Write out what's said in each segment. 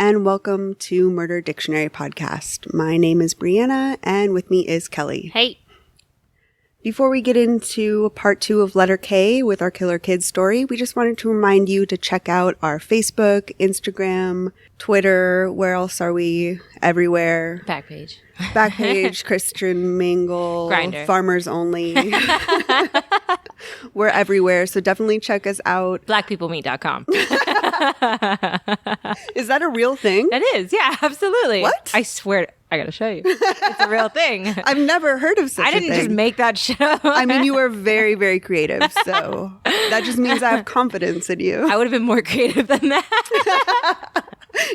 and welcome to Murder Dictionary Podcast. My name is Brianna, and with me is Kelly. Hey. Before we get into part 2 of Letter K with our Killer Kids story, we just wanted to remind you to check out our Facebook, Instagram, Twitter. Where else are we? Everywhere. Backpage, Christian Mingle, Grindr. Farmers Only. We're everywhere, so definitely check us out. Blackpeoplemeet.com. Is that a real thing? It is, yeah, absolutely. What? I swear, I gotta show you. It's a real thing. I've never heard of such a thing. I didn't just make that shit up. I mean, you are very, very creative, so that just means I have confidence in you. I would have been more creative than that.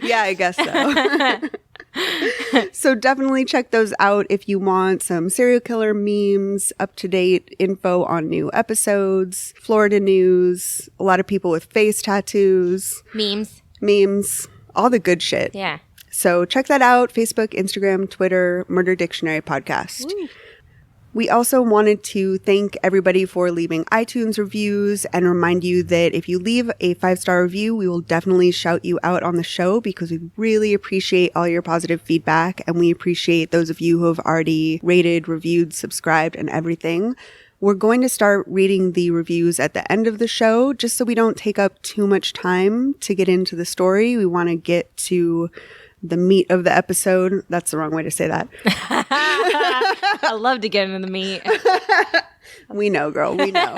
Yeah, I guess so. So definitely check those out if you want some serial killer memes, up-to-date info on new episodes, Florida news, a lot of people with face tattoos. Memes, all the good shit. Yeah. So check that out, Facebook, Instagram, Twitter, Murder Dictionary Podcast. Woo. We also wanted to thank everybody for leaving iTunes reviews and remind you that if you leave a 5-star review, we will definitely shout you out on the show because we really appreciate all your positive feedback and we appreciate those of you who have already rated, reviewed, subscribed, and everything. We're going to start reading the reviews at the end of the show just so we don't take up too much time to get into the story. We want to get to the meat of the episode. That's the wrong way to say that. I love to get into the meat. We know, girl. We know.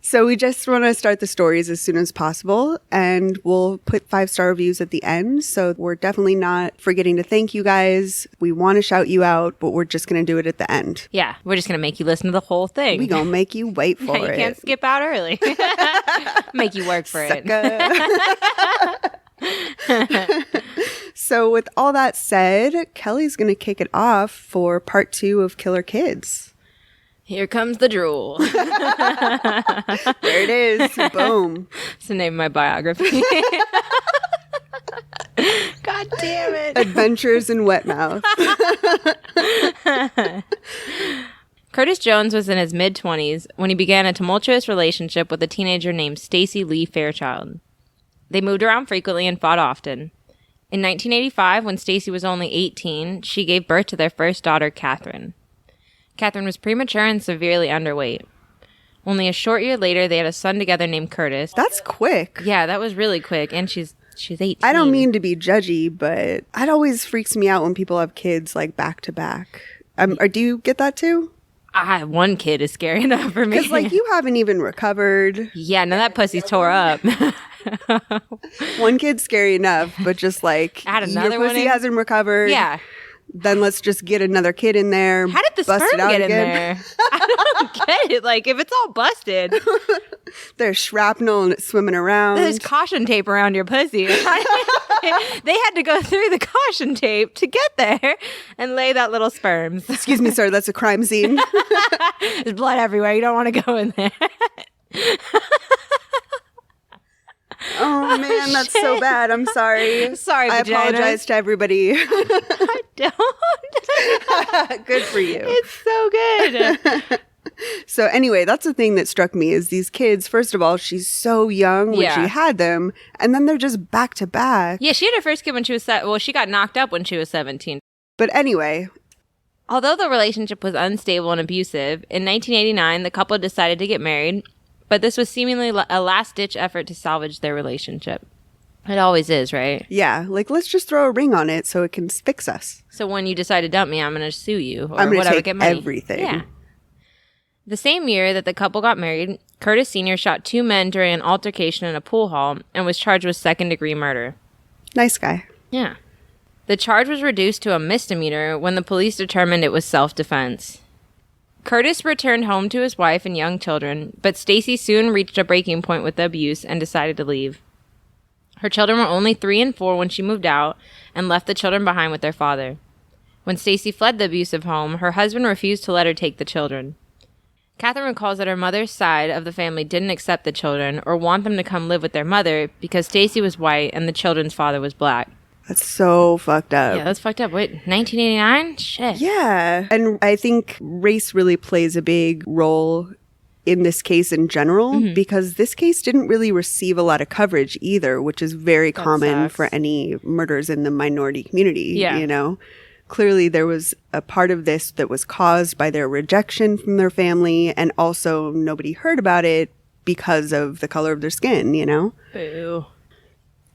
So we just want to start the stories as soon as possible, and we'll put 5-star reviews at the end. So we're definitely not forgetting to thank you guys. We want to shout you out, but we're just going to do it at the end. Yeah, we're just going to make you listen to the whole thing. We're going to make you wait for it. You can't skip out early. Make you work for it. So with all that said, Kelly's going to kick it off for part 2 of Killer Kids. Here comes the drool. There it is. Boom. It's the name of my biography. God damn it. Adventures in Wetmouth. Curtis Jones was in his mid-20s when he began a tumultuous relationship with a teenager named Stacy Lee Fairchild. They moved around frequently and fought often. In 1985, when Stacy was only 18, she gave birth to their first daughter, Catherine. Catherine was premature and severely underweight. Only a short year later, they had a son together named Curtis. That's quick. Yeah, that was really quick, and she's 18. I don't mean to be judgy, but it always freaks me out when people have kids like back to back. Or do you get that too? One kid is scary enough for me. Because like you haven't even recovered. Yeah, no, that pussy's tore up. One kid's scary enough, but just like add another your pussy one in? hasn't recovered. Yeah. Then let's just get another kid in there. How did the bust sperm it out get in again. there? I don't get it. Like, if it's all busted, There's shrapnel and it's swimming around. there's caution tape around your pussy. They had to go through the caution tape to get there and lay that little sperms. Excuse me, sir. That's a crime scene. There's blood everywhere. You don't want to go in there. Oh man, that's so bad. I'm sorry. Sorry, I vaginas. apologize to everybody. I don't. Good for you. It's so good. So anyway, that's the thing that struck me is these kids, first of all, she's so young when Yeah. she had them, and then they're just back to back. Yeah, she had her first kid when she was she got knocked up when she was 17. But anyway, Although the relationship was unstable and abusive, in 1989, the couple decided to get married, but this was seemingly a last-ditch effort to salvage their relationship. It always is, right? yeah, like let's just throw a ring on it so it can fix us. So when you decide to dump me, I'm going to sue you or I'm going to whatever, take get money. everything. Yeah. The same year that the couple got married, Curtis Sr. shot 2 men during an altercation in a pool hall and was charged with second-degree murder. Nice guy. Yeah. The charge was reduced to a misdemeanor when the police determined it was self-defense. Curtis returned home to his wife and young children, but Stacy soon reached a breaking point with the abuse and decided to leave. Her children were only 3 and 4 when she moved out and left the children behind with their father. When Stacy fled the abusive home, her husband refused to let her take the children. Catherine recalls that her mother's side of the family didn't accept the children or want them to come live with their mother because Stacy was white and the children's father was black. That's so fucked up. Yeah, that's fucked up. Wait, 1989? Shit. Yeah. And I think race really plays a big role in this case in general, because this case didn't really receive a lot of coverage either, which is very common for any murders in the minority community, you know? Clearly, there was a part of this that was caused by their rejection from their family, and also nobody heard about it because of the color of their skin, you know? Boo.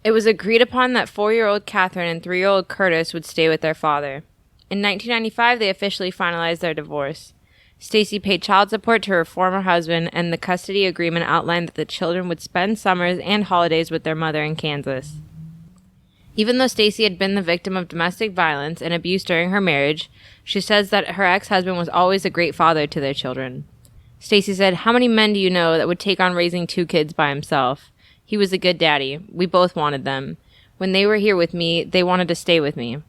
It was agreed upon that 4-year-old Catherine and 3-year-old Curtis would stay with their father. In 1995, they officially finalized their divorce. Stacy paid child support to her former husband, and the custody agreement outlined that the children would spend summers and holidays with their mother in Kansas. Even though Stacy had been the victim of domestic violence and abuse during her marriage, she says that her ex-husband was always a great father to their children. Stacy said, "How many men do you know that would take on raising 2 kids by himself? He was a good daddy. We both wanted them. When they were here with me, they wanted to stay with me.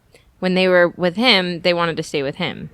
When they were with him, they wanted to stay with him."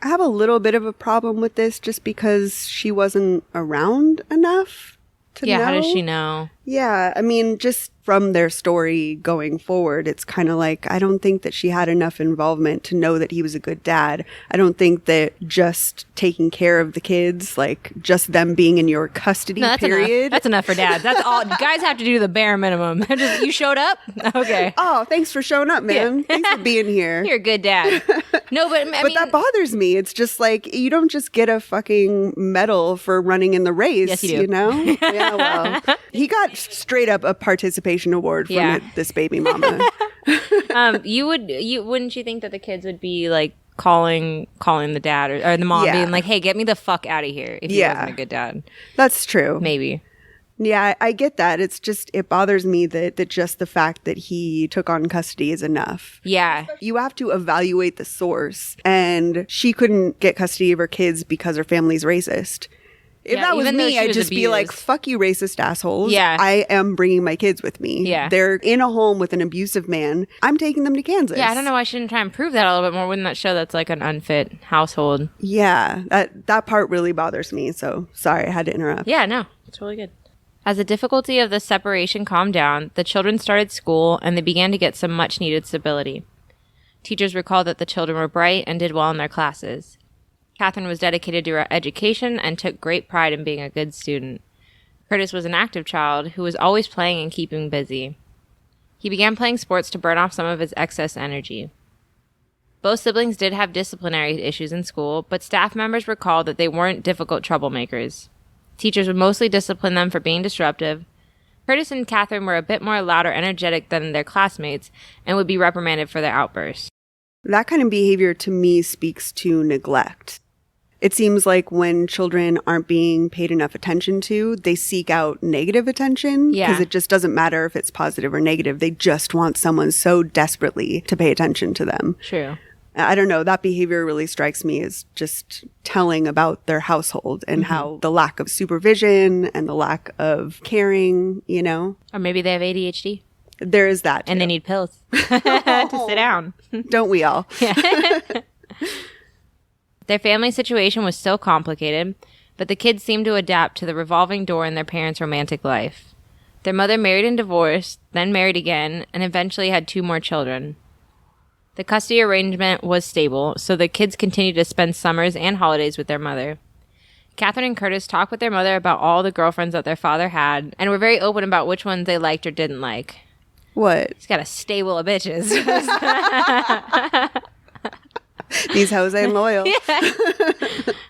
I have a little bit of a problem with this just because she wasn't around enough to know. Yeah, how does she know? Yeah, I mean, just from their story going forward, it's kind of like, I don't think that she had enough involvement to know that he was a good dad. I don't think that just taking care of the kids, like just them being in your custody period. Enough. That's enough for dads. That's all. Guys have to do the bare minimum. Just, you showed up? Okay. Oh, thanks for showing up, man. Yeah. Thanks for being here. You're a good dad. No, but I mean, that bothers me. It's just like, you don't just get a fucking medal for running in the race. Yes, you do. You know? Yeah, well, he got straight up a participation award from this baby mama. Wouldn't you think that the kids would be like calling the dad or the mom being like, "Hey, get me the fuck out of here," if he wasn't a good dad? That's true. Maybe. Yeah, I get that. It's just, it bothers me that just the fact that he took on custody is enough. Yeah. You have to evaluate the source. And she couldn't get custody of her kids because her family's racist. If that was me, I'd just be like, fuck you, racist assholes. Yeah. I am bringing my kids with me. Yeah. They're in a home with an abusive man. I'm taking them to Kansas. Yeah, I don't know why I shouldn't try and prove that a little bit more. Wouldn't that show that's like an unfit household? Yeah, that part really bothers me. So sorry, I had to interrupt. Yeah, no, it's really good. As the difficulty of the separation calmed down, the children started school and they began to get some much needed stability. Teachers recalled that the children were bright and did well in their classes. Catherine was dedicated to her education and took great pride in being a good student. Curtis was an active child who was always playing and keeping busy. He began playing sports to burn off some of his excess energy. Both siblings did have disciplinary issues in school, but staff members recalled that they weren't difficult troublemakers. Teachers would mostly discipline them for being disruptive. Curtis and Catherine were a bit more loud or energetic than their classmates and would be reprimanded for their outbursts. That kind of behavior to me speaks to neglect. It seems like when children aren't being paid enough attention to, they seek out negative attention because it just doesn't matter if it's positive or negative. They just want someone so desperately to pay attention to them. True. I don't know. That behavior really strikes me as just telling about their household and how the lack of supervision and the lack of caring, you know. Or maybe they have ADHD. There is that too. And they need pills to sit down. Don't we all? Yeah. Their family situation was still complicated, but the kids seemed to adapt to the revolving door in their parents' romantic life. Their mother married and divorced, then married again, and eventually had 2 more children. The custody arrangement was stable, so the kids continued to spend summers and holidays with their mother. Catherine and Curtis talked with their mother about all the girlfriends that their father had, and were very open about which ones they liked or didn't like. What? He's got a stable of bitches. These hoes ain't loyal. Yeah.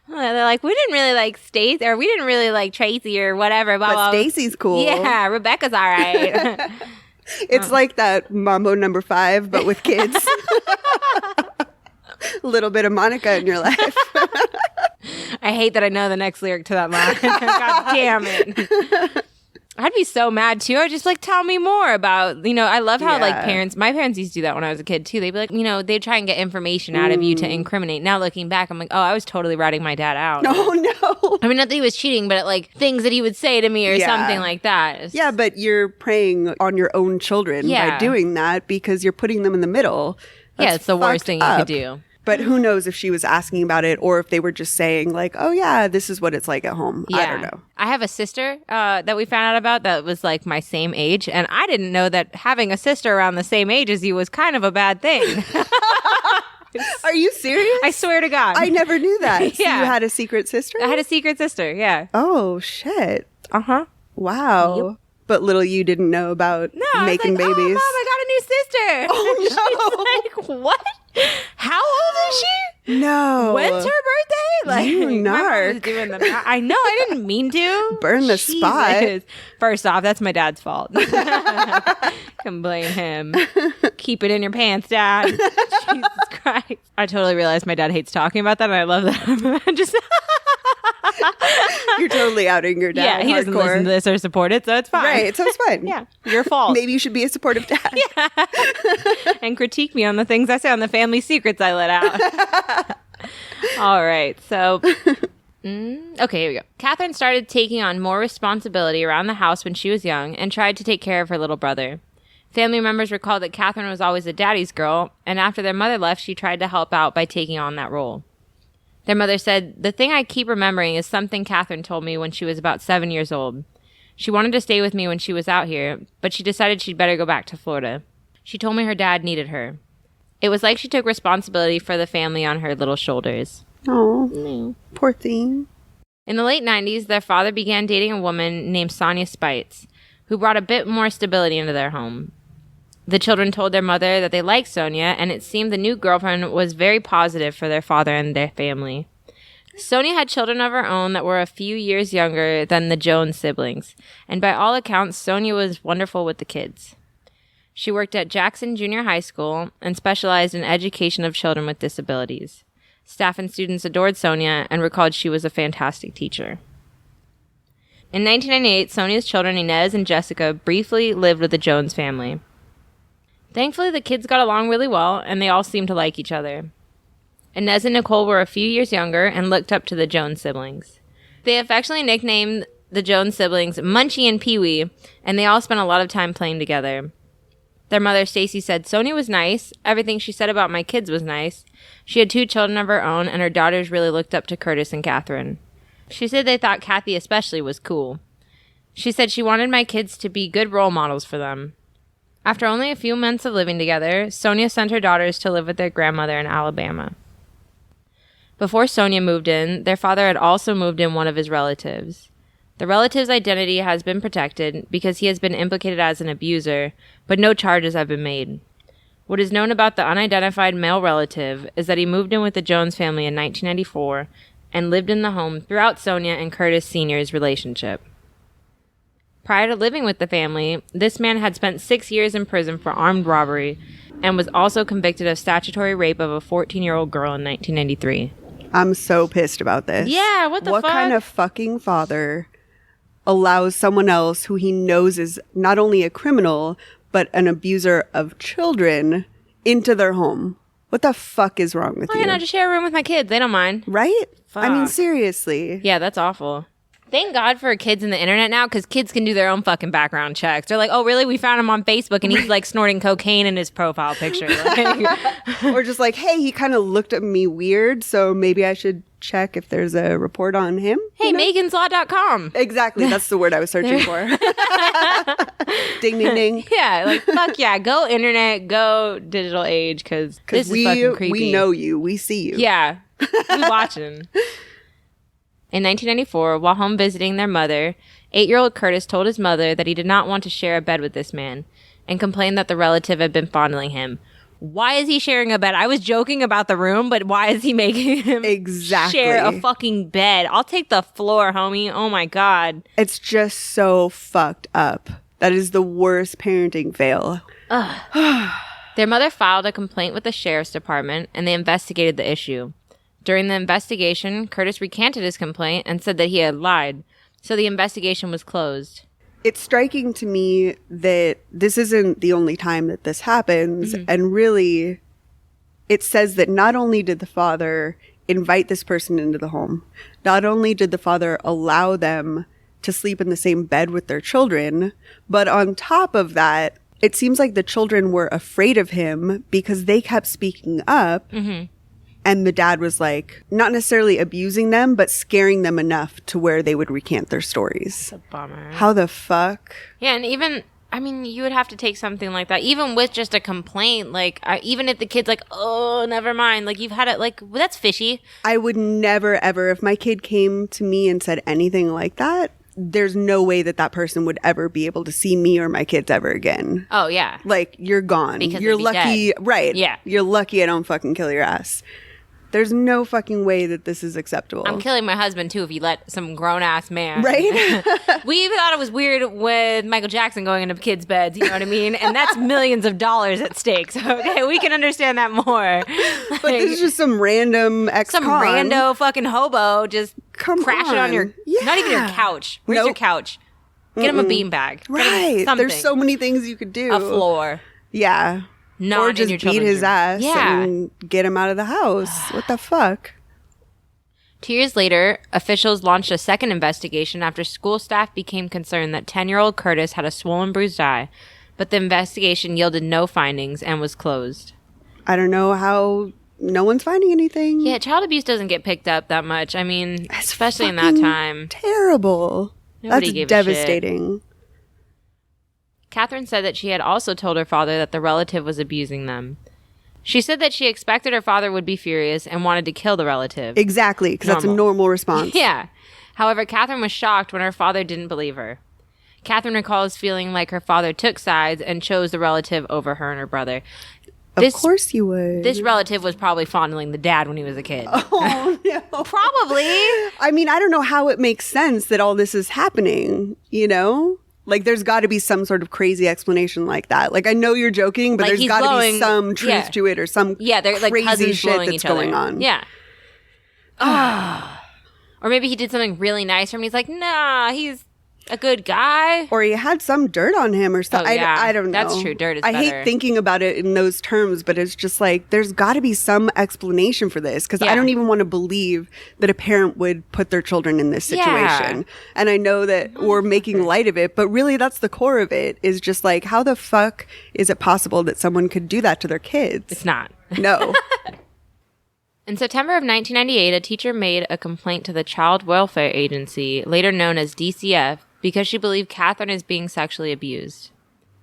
They're like, we didn't really like Stacy, or we didn't really like Tracy, or whatever. Blah, but blah. Stacy's cool. Yeah, Rebecca's all right. It's like that Mambo number 5, but with kids. A little bit of Monica in your life. I hate that I know the next lyric to that line. God damn it. I'd be so mad too. I'd just like, tell me more about, I love how like my parents used to do that when I was a kid too. They'd be like, they'd try and get information out of you to incriminate. Now looking back, I'm like, oh, I was totally ratting my dad out. Oh no. I mean, not that he was cheating, but like things that he would say to me or something like that. Yeah, but you're preying on your own children by doing that because you're putting them in the middle. That's it's the worst thing you could do. But who knows if she was asking about it or if they were just saying like, oh yeah, this is what it's like at home. Yeah. I don't know. I have a sister that we found out about that was like my same age. And I didn't know that having a sister around the same age as you was kind of a bad thing. Are you serious? I swear to God. I never knew that. So Yeah. you had a secret sister? I had a secret sister, yeah. Oh, shit. Uh-huh. Wow. Yep. But little you didn't know about making babies. Oh, Mom, I got a new sister. Oh, She's like, what? How old is she? No. When's her birthday? Like, You my mom narc. was doing the. I know, I didn't mean to. Burn the spot. First off, that's my dad's fault. Can blame him. Keep it in your pants, Dad. Jesus Christ. I totally realized my dad hates talking about that, and I love that. I'm just. You're totally outing your dad. Yeah, he doesn't listen to this or support it, so it's fine. Right, so it's fine. Yeah, your fault. Maybe you should be a supportive dad. And critique me on the things I say on the family secrets I let out. All right, so okay, here we go. Catherine started taking on more responsibility around the house when she was young and tried to take care of her little brother. Family members recalled that Catherine was always a daddy's girl, and after their mother left, she tried to help out by taking on that role. Their mother said, "The thing I keep remembering is something Catherine told me when she was about 7 years old. She wanted to stay with me when she was out here, but she decided she'd better go back to Florida. She told me her dad needed her. It was like she took responsibility for the family on her little shoulders." Oh, poor thing. In the late 90s, their father began dating a woman named Sonia Spites, who brought a bit more stability into their home. The children told their mother that they liked Sonia, and it seemed the new girlfriend was very positive for their father and their family. Sonia had children of her own that were a few years younger than the Jones siblings, and by all accounts, Sonia was wonderful with the kids. She worked at Jackson Junior High School and specialized in education of children with disabilities. Staff and students adored Sonia and recalled she was a fantastic teacher. In 1998, Sonia's children Inez and Jessica briefly lived with the Jones family. Thankfully, the kids got along really well, and they all seemed to like each other. Inez and Nicole were a few years younger and looked up to the Jones siblings. They affectionately nicknamed the Jones siblings Munchie and Pee-wee, and they all spent a lot of time playing together. Their mother, Stacy, said, "Sonia was nice. Everything she said about my kids was nice. She had 2 children of her own, and her daughters really looked up to Curtis and Catherine. She said they thought Kathy especially was cool. She said she wanted my kids to be good role models for them." After only a few months of living together, Sonia sent her daughters to live with their grandmother in Alabama. Before Sonia moved in, their father had also moved in one of his relatives. The relative's identity has been protected because he has been implicated as an abuser, but no charges have been made. What is known about the unidentified male relative is that he moved in with the Jones family in 1994 and lived in the home throughout Sonia and Curtis Sr.'s relationship. Prior to living with the family, this man had spent 6 years in prison for armed robbery and was also convicted of statutory rape of a 14-year-old girl in 1993. I'm so pissed about this. Yeah, what the fuck? What kind of fucking father allows someone else who he knows is not only a criminal, but an abuser of children into their home? What the fuck is wrong with you? Why not just share a room with my kids? They don't mind. Right? I mean, Fuck. seriously. Yeah, that's awful. Thank God for kids in the internet now, because kids can do their own fucking background checks. They're like, "Oh, really? We found him on Facebook, and he's like snorting cocaine in his profile picture." Like, Or just like, hey, he kind of looked at me weird, so maybe I should check if there's a report on him. hey, meganslaw.com. Exactly. That's the word I was searching for. Ding, ding, ding. Yeah, like, fuck yeah. Go internet, go digital age, because this is fucking creepy. We know you. We see you. Yeah, we watching. In 1994, while home visiting their mother, 8-year-old Curtis told his mother that he did not want to share a bed with this man and complained that the relative had been fondling him. Why is he sharing a bed? I was joking about the room, but why is he making him share a fucking bed? I'll take the floor, homie. Oh my God. It's just so fucked up. That is the worst parenting fail. Their mother filed a complaint with the sheriff's department, and they investigated the issue. During the investigation, Curtis recanted his complaint and said that he had lied, so the investigation was closed. It's striking to me that this isn't the only time that this happens, and really, it says that not only did the father invite this person into the home, not only did the father allow them to sleep in the same bed with their children, but on top of that, it seems like the children were afraid of him because they kept speaking up. And the dad was like, not necessarily abusing them, but scaring them enough to where they would recant their stories. It's a bummer. How the fuck? Yeah, and even I mean, you would have to take something like that, even with just a complaint. Like, even if the kid's like, oh, never mind. Like, you've had it, like, well, that's fishy. I would never, ever, if my kid came to me and said anything like that, there's no way that that person would ever be able to see me or my kids ever again. Oh, yeah. Like, you're gone. Because you're they'd be lucky. dead. Right. Yeah. You're lucky I don't fucking kill your ass. There's no fucking way that this is acceptable. I'm killing my husband, too, if you let some grown-ass man. Right? We even thought it was weird with Michael Jackson going into kids' beds, you know what I mean? And that's millions of dollars at stake. So, okay, we can understand that more. But this is just some random ex-con. Some rando fucking hobo just crashing on your... Yeah. Not even your couch. Where's your couch? Get him a beanbag. Right. There's so many things you could do. A floor. Yeah. Not or just in your beat his room. ass Yeah. and get him out of the house. What the fuck? 2 years later, officials launched a second investigation after school staff became concerned that 10-year-old Curtis had a swollen, bruised eye, but the investigation yielded no findings and was closed. I don't know how no one's finding anything. Yeah, child abuse doesn't get picked up that much. I mean, That's especially in that fucking time. Terrible. Nobody That's gave a devastating. Catherine said that she had also told her father that the relative was abusing them. She said that she expected her father would be furious and wanted to kill the relative. Exactly, because that's a normal response. Yeah. However, Catherine was shocked when her father didn't believe her. Catherine recalls feeling like her father took sides and chose the relative over her and her brother. Of course you would. This relative was probably fondling the dad when he was a kid. Oh, no. Probably. I mean, I don't know how it makes sense that all this is happening, you know? Like, there's got to be some sort of crazy explanation like that. Like, I know you're joking, but Like, there's he's got to blowing- be some truth yeah. to it or some They're like crazy cousins shit blowing that's each other. going on. Yeah. Or maybe he did something really nice for him. He's like, nah, he's a good guy. Or he had some dirt on him or something. Oh, yeah. I don't know. That's true. Dirt is I better. hate thinking about it in those terms, but it's just like, there's got to be some explanation for this. Because Yeah. I don't even want to believe that a parent would put their children in this situation. Yeah. And I know that we're making light of it, but really that's the core of it, is just like, how the fuck is it possible that someone could do that to their kids? It's not. No. In September of 1998, a teacher made a complaint to the Child Welfare Agency, later known as DCF, because she believed Catherine is being sexually abused.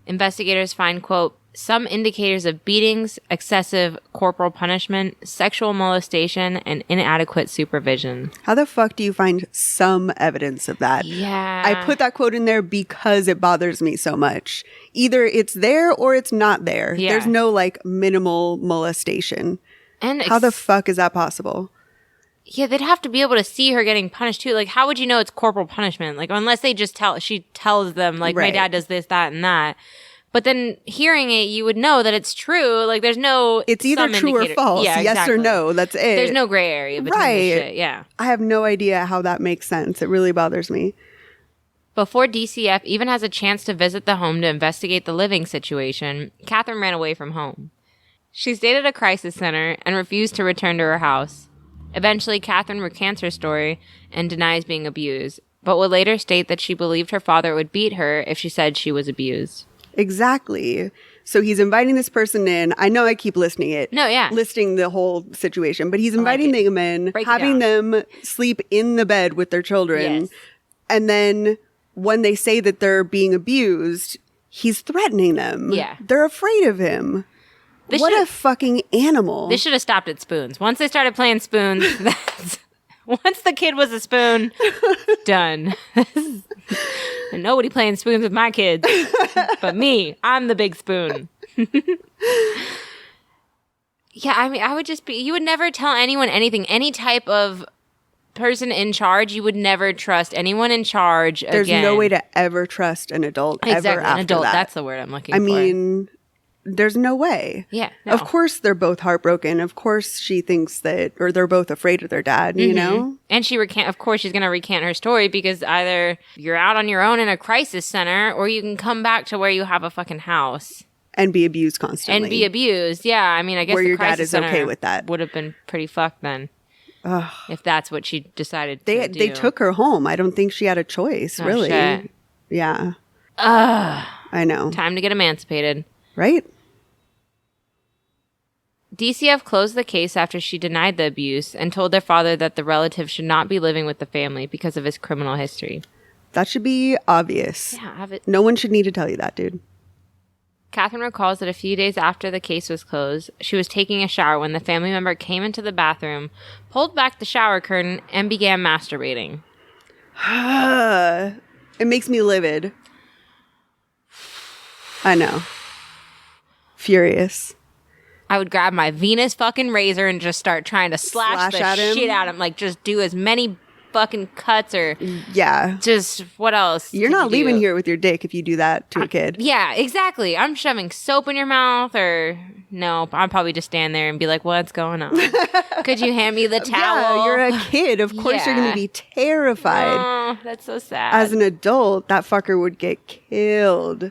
Investigators find, quote, some indicators of beatings, excessive corporal punishment, sexual molestation, and inadequate supervision. How the fuck do you find some evidence of that? Yeah. I put that quote in there because it bothers me so much. Either it's there or it's not there. Yeah. There's no like minimal molestation. And How the fuck is that possible? yeah, they'd have to be able to see her getting punished too. Like, how would you know it's corporal punishment? Like, unless they just she tells them, like, my Right. dad does this, that, and that. But then hearing it, you would know that it's true. Like, there's no. It's either some true or indicator. false. Yeah, yes exactly. or no. That's it. There's no gray area between this shit. Yeah. I have no idea how that makes sense. It really bothers me. Before DCF even has a chance to visit the home to investigate the living situation, Catherine ran away from home. She stayed at a crisis center and refused to return to her house. Eventually, Catherine recants her story and denies being abused, but would later state that she believed her father would beat her if she said she was abused. Exactly. So he's inviting this person in. I know I keep listing it. No, yeah. Listing the whole situation, but he's inviting it. them in, Break it having down. them sleep in the bed with their children. Yes. And then when they say that they're being abused, he's threatening them. Yeah. They're afraid of him. What a fucking animal. They should have stopped at spoons. Once they started playing spoons, once the kid was a spoon, done. And nobody playing spoons with my kids. But me, I'm the big spoon. Yeah, I mean, I would just be, you would never tell anyone anything. Any type of person in charge, you would never trust anyone in charge again. There's no way to ever trust an adult exactly, ever after an adult. that. That's the word I'm looking for. I mean, there's no way. Yeah, no. Of course they're both heartbroken. Of course she thinks that, or they're both afraid of their dad, you know? And of course she's going to recant her story because either you're out on your own in a crisis center or you can come back to where you have a fucking house. And be abused constantly. And be abused. Yeah, I mean, I guess Where the your dad crisis is okay center with that. would have been pretty fucked then. If that's what she decided to do. They took her home. I don't think she had a choice, really. Shit. Yeah. I know. Time to get emancipated. Right? DCF closed the case after she denied the abuse and told their father that the relative should not be living with the family because of his criminal history. That should be obvious. Yeah, No one should need to tell you that, dude. Catherine recalls that a few days after the case was closed, she was taking a shower when the family member came into the bathroom, pulled back the shower curtain, and began masturbating. It makes me livid. I know. Furious. I would grab my Venus fucking razor and just start trying to slash the shit out of him. Like, just do as many fucking cuts or... Yeah. Just, what else? You're not leaving here with your dick if you do that to a kid. Yeah, exactly. I'm shoving soap in your mouth or... No, I'll probably just stand there and be like, what's going on? Could you hand me the towel? Yeah, you're a kid. Of course you're going to be terrified. Oh, that's so sad. As an adult, that fucker would get killed.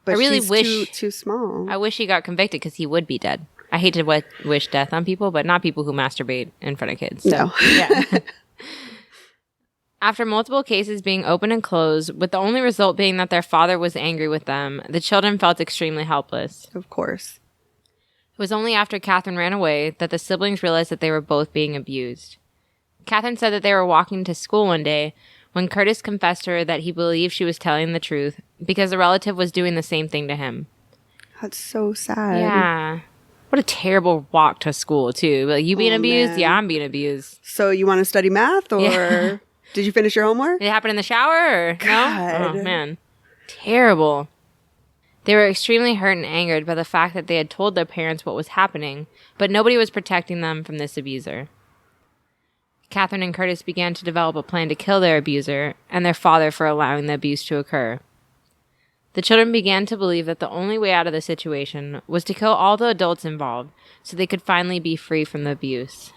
But I really she's wish too small. I wish he got convicted because he would be dead. I hate to wish death on people, but not people who masturbate in front of kids. So, no. Yeah. After multiple cases being opened and closed, with the only result being that their father was angry with them, the children felt extremely helpless. Of course. It was only after Catherine ran away that the siblings realized that they were both being abused. Catherine said that they were walking to school one day when Curtis confessed to her that he believed she was telling the truth because a relative was doing the same thing to him. That's so sad. Yeah. What a terrible walk to school, too. Like, you being abused? Man. Yeah, I'm being abused. So you want to study math or Yeah. did you finish your homework? Did it happen in the shower or God. no? Oh, man. Terrible. They were extremely hurt and angered by the fact that they had told their parents what was happening, but nobody was protecting them from this abuser. Catherine and Curtis began to develop a plan to kill their abuser and their father for allowing the abuse to occur. The children began to believe that the only way out of the situation was to kill all the adults involved so they could finally be free from the abuse.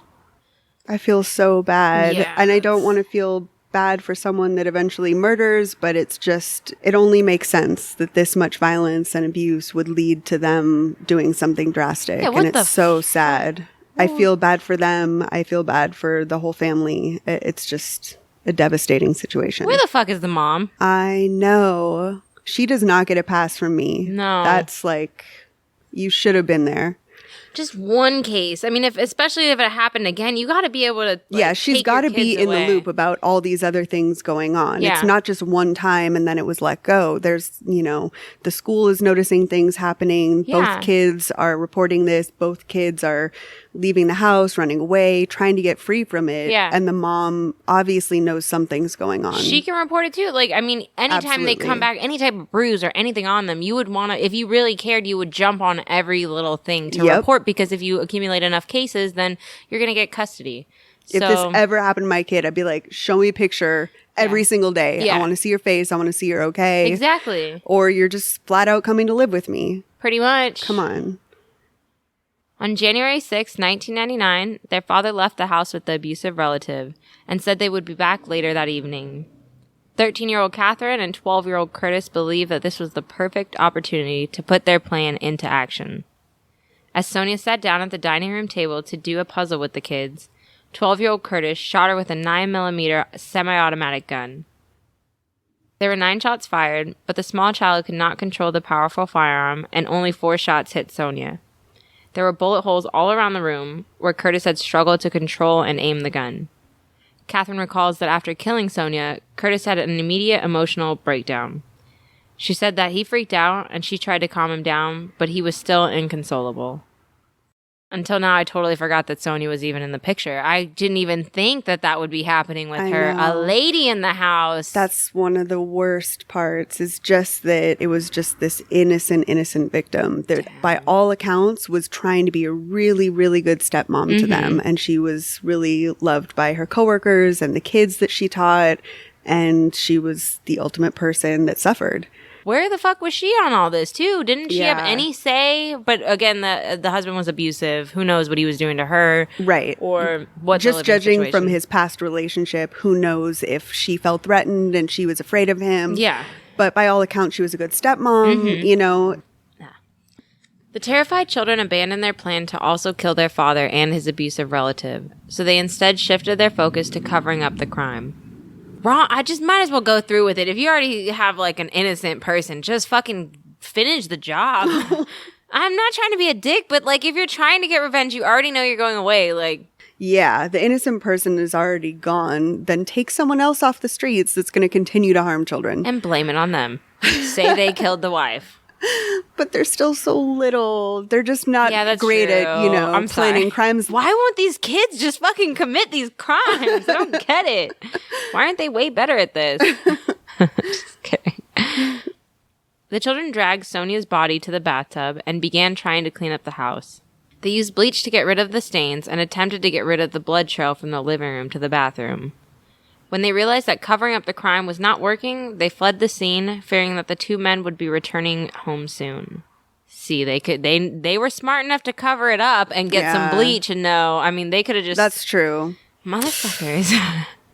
I feel so bad. Yes. And I don't want to feel bad for someone that eventually murders, but it's just, it only makes sense that this much violence and abuse would lead to them doing something drastic. Yeah, what and it's so sad. I feel bad for them. I feel bad for the whole family. It's just a devastating situation. Where the fuck is the mom? I know. She does not get a pass from me. No. That's like, you should have been there. Just one case. I mean, especially if it happened again, you got to be able to. Yeah, she's got to be in the loop about all these other things going on. Yeah. It's not just one time and then it was let go. There's, the school is noticing things happening. Yeah. Both kids are reporting this. Both kids are leaving the house, running away, trying to get free from it. Yeah. And the mom obviously knows something's going on. She can report it too. Like, I mean, anytime they come back, any type of bruise or anything on them, you would want to, if you really cared, you would jump on every little thing to report, because if you accumulate enough cases, then you're going to get custody. If this ever happened to my kid, I'd be like, show me a picture every single day. Yeah. I want to see your face. I want to see you're okay. Exactly. Or you're just flat out coming to live with me. Pretty much. Come on. On January 6, 1999, their father left the house with the abusive relative and said they would be back later that evening. 13-year-old Catherine and 12-year-old Curtis believed that this was the perfect opportunity to put their plan into action. As Sonia sat down at the dining room table to do a puzzle with the kids, 12-year-old Curtis shot her with a 9mm semi-automatic gun. There were 9 shots fired, but the small child could not control the powerful firearm, and only 4 shots hit Sonia. There were bullet holes all around the room, where Curtis had struggled to control and aim the gun. Catherine recalls that after killing Sonia, Curtis had an immediate emotional breakdown. She said that he freaked out, and she tried to calm him down, but he was still inconsolable. Until now, I totally forgot that Sonia was even in the picture. I didn't even think that would be happening with her. know. A lady in the house. That's one of the worst parts, is just that it was just this innocent victim that by all accounts was trying to be a really, really good stepmom to them. And she was really loved by her coworkers and the kids that she taught. And she was the ultimate person that suffered. Where the fuck was she on all this, too? Didn't she have Yeah. any say? But again, the husband was abusive. Who knows what he was doing to her? Right. Or what the Just living judging from situation. his past relationship, who knows if she felt threatened and she was afraid of him. Yeah. But by all accounts, she was a good stepmom, The terrified children abandoned their plan to also kill their father and his abusive relative, so they instead shifted their focus to covering up the crime. Wrong. I just might as well go through with it. If you already have like an innocent person, just fucking finish the job. I'm not trying to be a dick, but like if you're trying to get revenge, you already know you're going away. Like, Yeah, the innocent person is already gone. Then take someone else off the streets that's going to continue to harm children. And blame it on them. Say they killed the wife. But they're still so little. They're just not that's great true. at, I'm planning sorry. crimes. Why won't these kids just fucking commit these crimes? I don't get it. Why aren't they way better at this? Just kidding. The children dragged Sonia's body to the bathtub and began trying to clean up the house. They used bleach to get rid of the stains and attempted to get rid of the blood trail from the living room to the bathroom. When they realized that covering up the crime was not working, they fled the scene, fearing that the two men would be returning home soon. See, they were smart enough to cover it up and get some bleach and know. I mean, they could have just... That's true. Motherfuckers.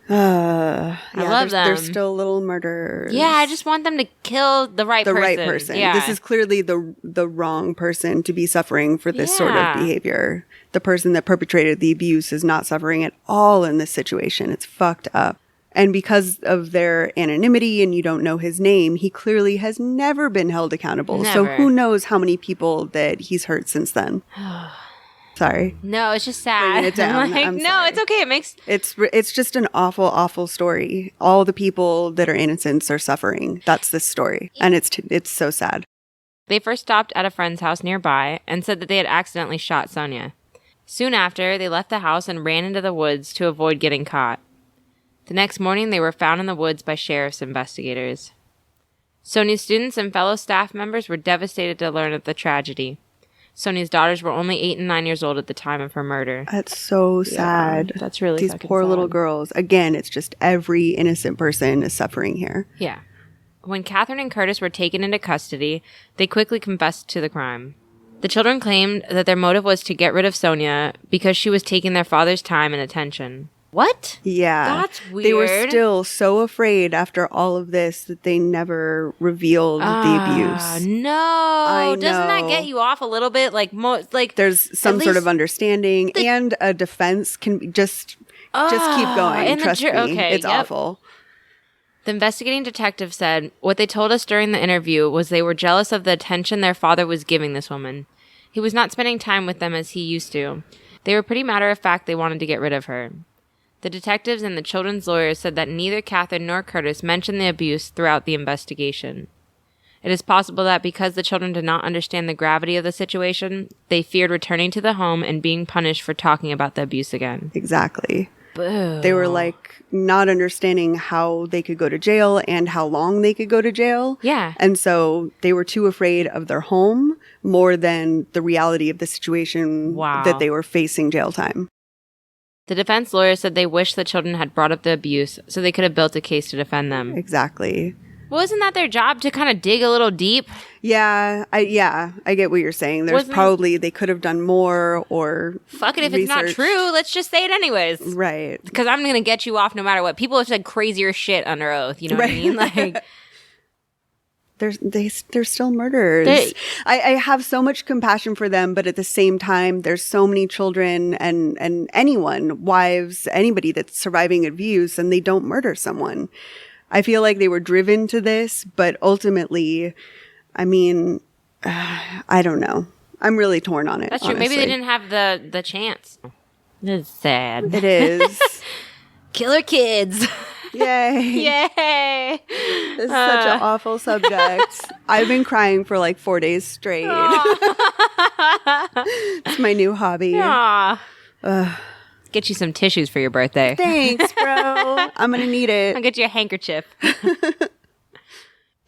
I love them. They're still little murderers. Yeah, I just want them to kill the right person. Yeah. This is clearly the wrong person to be suffering for this sort of behavior. The person that perpetrated the abuse is not suffering at all in this situation. It's fucked up. And because of their anonymity and you don't know his name, he clearly has never been held accountable. Never. So who knows how many people that he's hurt since then. Sorry. No, it's just sad. Bringing it down. Like, I'm no, sorry. it's okay. It makes... It's just an awful, awful story. All the people that are innocents are suffering. That's this story. And it's so sad. They first stopped at a friend's house nearby and said that they had accidentally shot Sonia. Soon after, they left the house and ran into the woods to avoid getting caught. The next morning, they were found in the woods by sheriff's investigators. Sonia's students and fellow staff members were devastated to learn of the tragedy. Sonia's daughters were only 8 and 9 years old at the time of her murder. That's so sad. That's really These fucking poor sad. little girls. Again, it's just every innocent person is suffering here. Yeah. When Catherine and Curtis were taken into custody, they quickly confessed to the crime. The children claimed that their motive was to get rid of Sonia because she was taking their father's time and attention. What? Yeah. That's weird. They were still so afraid after all of this that they never revealed the abuse. No. Doesn't that know. get you off a little bit? There's some sort of understanding and a defense can just keep going. Trust me. Okay, it's awful. The investigating detective said, what they told us during the interview was they were jealous of the attention their father was giving this woman. He was not spending time with them as he used to. They were pretty matter of fact they wanted to get rid of her. The detectives and the children's lawyers said that neither Catherine nor Curtis mentioned the abuse throughout the investigation. It is possible that because the children did not understand the gravity of the situation, they feared returning to the home and being punished for talking about the abuse again. Exactly. Boo. They were not understanding how they could go to jail and how long they could go to jail. Yeah. And so they were too afraid of their home more than the reality of the situation that they were facing jail time. The defense lawyer said they wished the children had brought up the abuse so they could have built a case to defend them. Exactly. Well, isn't that their job to kind of dig a little deep? Yeah, I get what you're saying. There's probably they could have done more or fuck it if it's not true. Let's just say it anyways. Right. Because I'm going to get you off no matter what. People have said crazier shit under oath. You know what I mean? Like... They're still murderers. I have so much compassion for them, but at the same time, there's so many children and anyone, wives, anybody that's surviving abuse, and they don't murder someone. I feel like they were driven to this, but ultimately, I mean, I don't know. I'm really torn on it. That's true. Maybe they didn't have the chance. It's sad. It is. Killer kids. Yay. Yay. This is such an awful subject. I've been crying for 4 days straight. It's my new hobby. Get you some tissues for your birthday. Thanks, bro. I'm going to need it. I'll get you a handkerchief.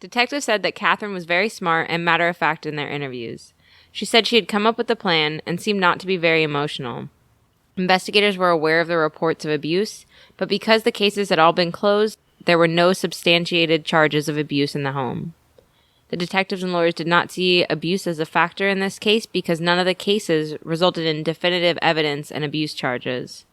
Detective said that Catherine was very smart and matter-of-fact in their interviews. She said she had come up with a plan and seemed not to be very emotional. Investigators were aware of the reports of abuse, but because the cases had all been closed, there were no substantiated charges of abuse in the home. The detectives and lawyers did not see abuse as a factor in this case because none of the cases resulted in definitive evidence and abuse charges.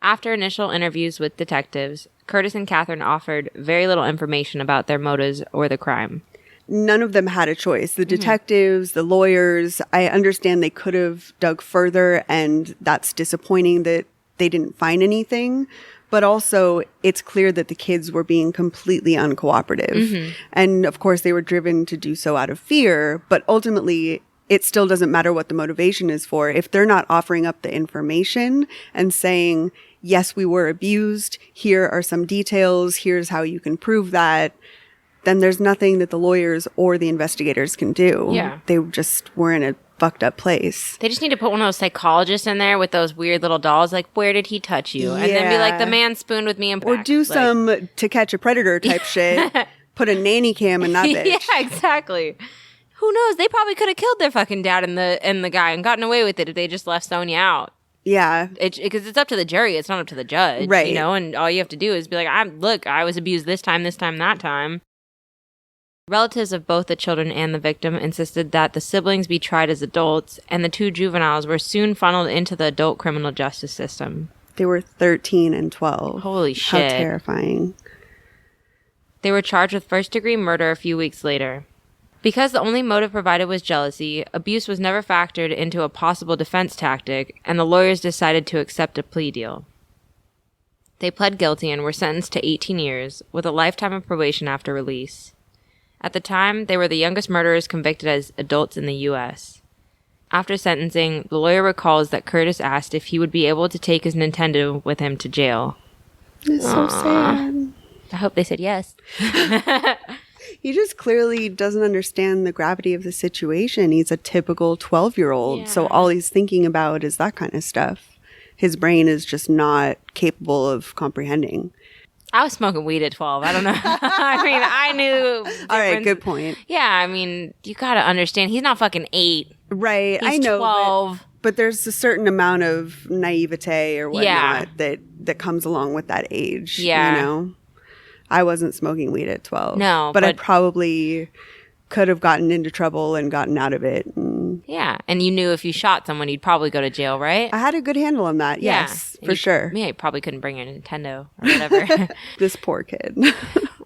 After initial interviews with detectives, Curtis and Catherine offered very little information about their motives or the crime. None of them had a choice. The detectives, the lawyers, I understand they could have dug further, and that's disappointing that they didn't find anything. But also, it's clear that the kids were being completely uncooperative. And of course, they were driven to do so out of fear. But ultimately, it still doesn't matter what the motivation is for. If they're not offering up the information and saying, yes, we were abused, here are some details, here's how you can prove that, then there's nothing that the lawyers or the investigators can do. Yeah. They just were in a fucked up place. They just need to put one of those psychologists in there with those weird little dolls, like, where did he touch you? And then be like, the man spooned with me in Or back. do like, some To Catch a Predator type shit. Put a nanny cam in that bitch. Yeah, exactly. Who knows? They probably could have killed their fucking dad and the guy and gotten away with it if they just left Sonia out. Yeah. Because it's up to the jury. It's not up to the judge. Right. You know, and all you have to do is be like, I was abused this time, that time. Relatives of both the children and the victim insisted that the siblings be tried as adults, and the 2 juveniles were soon funneled into the adult criminal justice system. They were 13 and 12. Holy shit. How terrifying. They were charged with first-degree murder a few weeks later. Because the only motive provided was jealousy, abuse was never factored into a possible defense tactic, and the lawyers decided to accept a plea deal. They pled guilty and were sentenced to 18 years, with a lifetime of probation after release. At the time, they were the youngest murderers convicted as adults in the U.S. After sentencing, the lawyer recalls that Curtis asked if he would be able to take his Nintendo with him to jail. It's so sad. I hope they said yes. He just clearly doesn't understand the gravity of the situation. He's a typical 12-year-old, Yeah. so all he's thinking about is that kind of stuff. His brain is just not capable of comprehending. I was smoking weed at 12. I don't know. I mean, I knew. All right, difference. good point. Yeah, I mean, you got to understand. He's not fucking 8. Right, He's I know. 12. But there's a certain amount of naivete or whatnot Yeah. that comes along with that age. Yeah. You know? I wasn't smoking weed at 12. No, But I but- probably could have gotten into trouble and gotten out of it. And Yeah, and you knew if you shot someone, you'd probably go to jail, right? I had a good handle on that. Yeah. Yes, for sure. Yeah, you probably couldn't bring your Nintendo or whatever. This poor kid.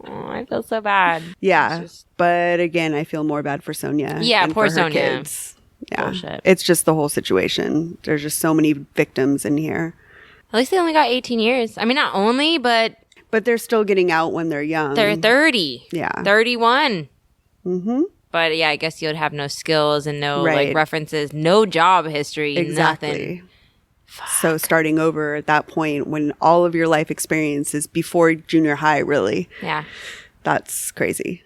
Oh, I feel so bad. Yeah. It's just But again, I feel more bad for Sonia. Yeah, and poor for her Sonia. kids. Yeah. Bullshit. It's just the whole situation. There's just so many victims in here. At least they only got 18 years. I mean, not only, but But they're still getting out when they're young. they're 30. Yeah. 31. Mm-hmm. But yeah, I guess you'd have no skills and no Right. like references, no job history, Exactly. nothing. So starting over at that point when all of your life experience is before junior high, really, Yeah. that's crazy.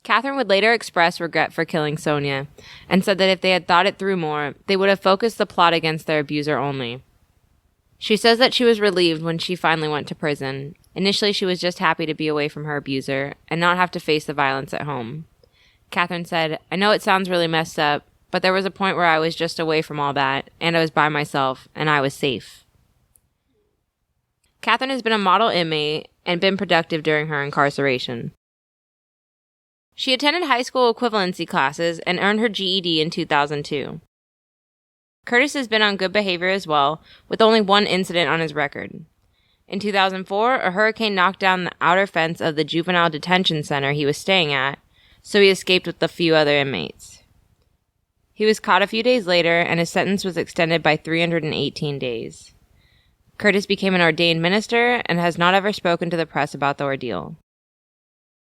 Catherine would later express regret for killing Sonia and said that if they had thought it through more, they would have focused the plot against their abuser only. She says that she was relieved when she finally went to prison. Initially, she was just happy to be away from her abuser and not have to face the violence at home. Catherine said, "I know it sounds really messed up, but there was a point where I was just away from all that, and I was by myself, and I was safe." Catherine has been a model inmate and been productive during her incarceration. She attended high school equivalency classes and earned her GED in 2002. Curtis has been on good behavior as well, with only one incident on his record. In 2004, a hurricane knocked down the outer fence of the juvenile detention center he was staying at, so he escaped with a few other inmates. He was caught a few days later, and his sentence was extended by 318 days. Curtis became an ordained minister and has not ever spoken to the press about the ordeal.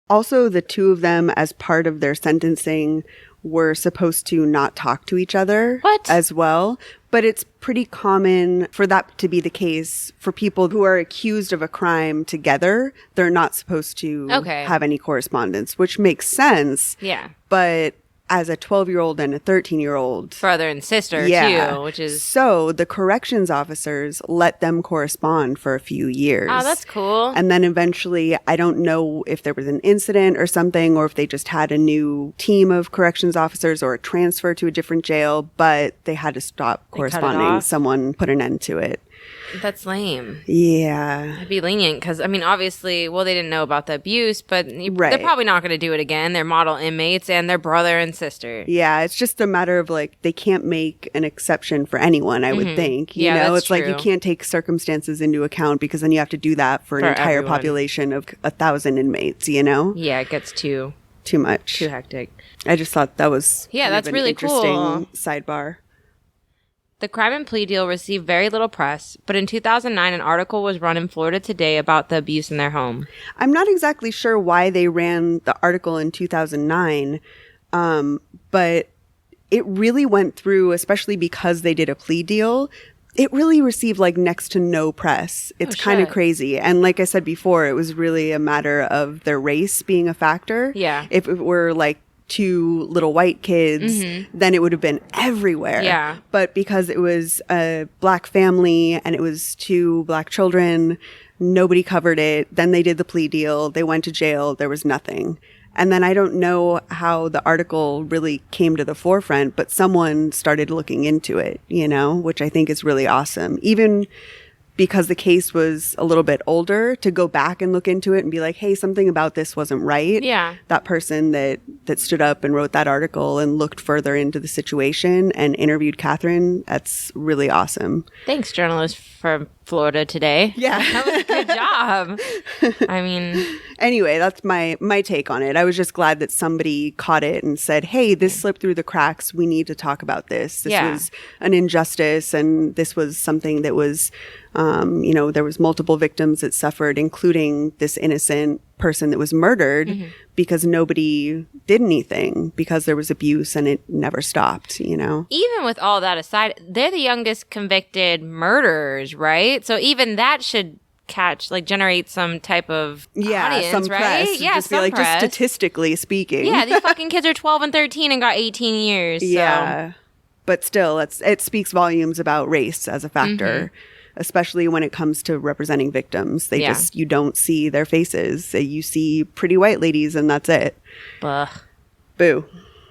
Also, the two of them, as part of their sentencing, were supposed to not talk to each other What? as well. But it's pretty common for that to be the case for people who are accused of a crime together. They're not supposed to Okay. have any correspondence, which makes sense. Yeah. But as a 12-year-old and a 13-year-old, Brother and sister, yeah. too, which is... So the corrections officers let them correspond for a few years. Oh, that's cool. And then eventually, I don't know if there was an incident or something, or if they just had a new team of corrections officers or a transfer to a different jail, but they had to stop They cut it corresponding. off? Someone put an end to it. That's lame. Yeah. I'd be lenient because, I mean, obviously, well, they didn't know about the abuse, but they're Right. probably not going to do it again. They're model inmates and they're brother and sister. Yeah, it's just a matter of like, they can't make an exception for anyone, I would think. You Yeah, know, that's it's like you true. can't take circumstances into account because then you have to do that for an For entire everyone. population of 1,000 inmates, you know? Yeah, it gets too Much. hectic. I just thought that was Yeah, kind of that's an really interesting cool. sidebar. The crime and plea deal received very little press, but in 2009, an article was run in Florida Today about the abuse in their home. I'm not exactly sure why they ran the article in 2009, but it really went through, especially because they did a plea deal. It really received like next to no press. It's kind of crazy. And like I said before, it was really a matter of their race being a factor. Yeah. If it were like two little white kids, then it would have been everywhere. Yeah. But because it was a Black family and it was two Black children, nobody covered it. Then they did the plea deal. They went to jail. There was nothing. And then I don't know how the article really came to the forefront, but someone started looking into it, you know, which I think is really awesome. Even because the case was a little bit older, to go back and look into it and be like, hey, something about this wasn't right. Yeah. That person that stood up and wrote that article and looked further into the situation and interviewed Catherine, that's really awesome. Thanks, journalist from Florida today. Yeah. That was a good job. I mean... Anyway, that's my take on it. I was just glad that somebody caught it and said, hey, this slipped through the cracks. We need to talk about this. This was an injustice, and this was something that was, you know, there was multiple victims that suffered, including this innocent person that was murdered because nobody did anything, because there was abuse and it never stopped, you know? Even with all that aside, they're the youngest convicted murderers, right? So even that should generate some type of audience, some right? press. Yeah, just be like, just statistically speaking. Yeah, these fucking kids are 12 and 13 and got 18 years. So. Yeah. But still, it speaks volumes about race as a factor, especially when it comes to representing victims. They you don't see their faces. You see pretty white ladies and that's it. Ugh. Boo.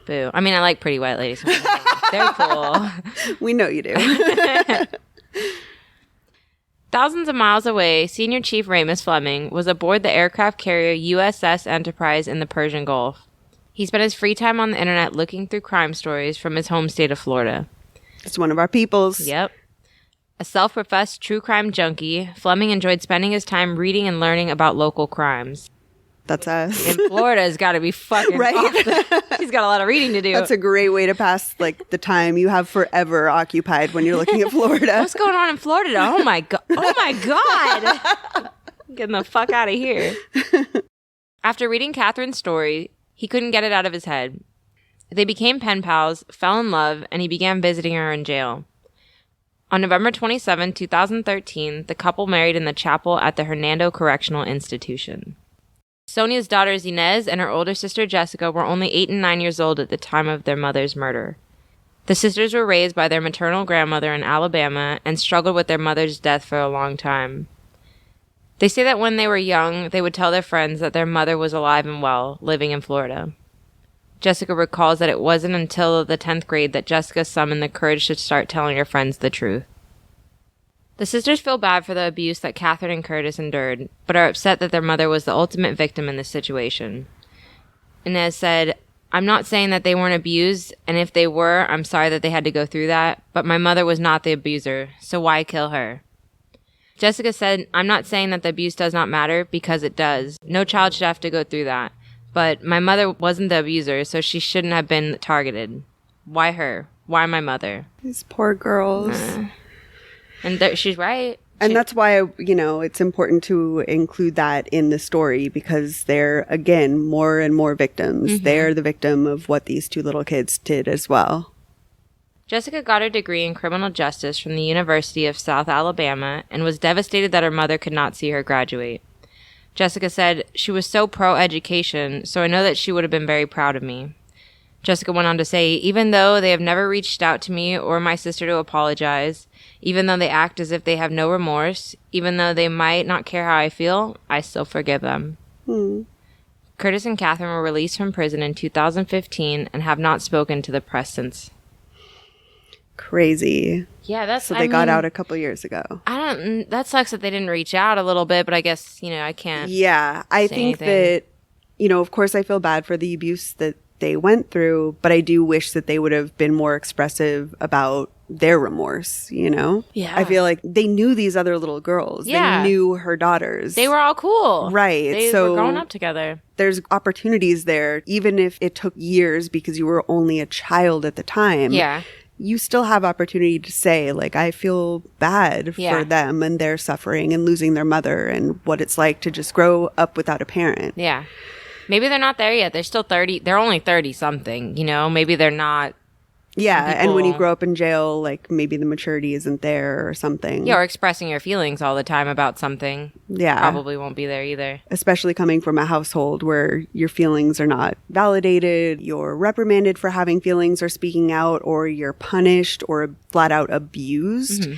Boo. I mean, I like pretty white ladies. They're cool. We know you do. Thousands of miles away, Senior Chief Ramus Fleming was aboard the aircraft carrier USS Enterprise in the Persian Gulf. He spent his free time on the internet looking through crime stories from his home state of Florida. It's one of our peoples. Yep. A self-professed true crime junkie, Fleming enjoyed spending his time reading and learning about local crimes. That's us. And Florida's got to be fucking right? He's got a lot of reading to do. That's a great way to pass like the time you have forever occupied when you're looking at Florida. What's going on in Florida? Oh my god! Oh my god! Getting the fuck out of here. After reading Catherine's story, he couldn't get it out of his head. They became pen pals, fell in love, and he began visiting her in jail. On November 27, 2013, the couple married in the chapel at the Hernando Correctional Institution. Sonia's daughters Inez and her older sister Jessica were only 8 and 9 years old at the time of their mother's murder. The sisters were raised by their maternal grandmother in Alabama and struggled with their mother's death for a long time. They say that when they were young, they would tell their friends that their mother was alive and well, living in Florida. Jessica recalls that it wasn't until the 10th grade that Jessica summoned the courage to start telling her friends the truth. The sisters feel bad for the abuse that Catherine and Curtis endured, but are upset that their mother was the ultimate victim in this situation. Inez said, "I'm not saying that they weren't abused, and if they were, I'm sorry that they had to go through that, but my mother was not the abuser, so why kill her?" Jessica said, "I'm not saying that the abuse does not matter, because it does. No child should have to go through that. But my mother wasn't the abuser, so she shouldn't have been targeted. Why her? Why my mother?" These poor girls. And she's right. And that's why, you know, it's important to include that in the story, because they're, again, more and more victims. They're the victim of what these two little kids did as well. Jessica got her degree in criminal justice from the University of South Alabama and was devastated that her mother could not see her graduate. Jessica said, "She was so pro-education, so I know that she would have been very proud of me." Jessica went on to say, "Even though they have never reached out to me or my sister to apologize, even though they act as if they have no remorse, even though they might not care how I feel, I still forgive them." Curtis and Catherine were released from prison in 2015 and have not spoken to the press since. Crazy. Yeah, so they got out a couple years ago. That sucks that they didn't reach out a little bit, but I guess, I can't. Yeah, I think that, of course I feel bad for the abuse that they went through, but I do wish that they would have been more expressive about their remorse, Yeah. I feel like they knew these other little girls. Yeah. They knew her daughters. They were all cool. Right. They were growing up together. There's opportunities there, even if it took years because you were only a child at the time. Yeah. You still have opportunity to say, like, I feel bad for them and their suffering and losing their mother and what it's like to just grow up without a parent. Yeah. Maybe they're not there yet. They're still 30. They're only 30 something, Maybe they're not Yeah, and when you people- grow up in jail, like maybe the maturity isn't there or something. Yeah, or expressing your feelings all the time about something. Yeah. Probably won't be there either. Especially coming from a household where your feelings are not validated, you're reprimanded for having feelings or speaking out, or you're punished or flat out abused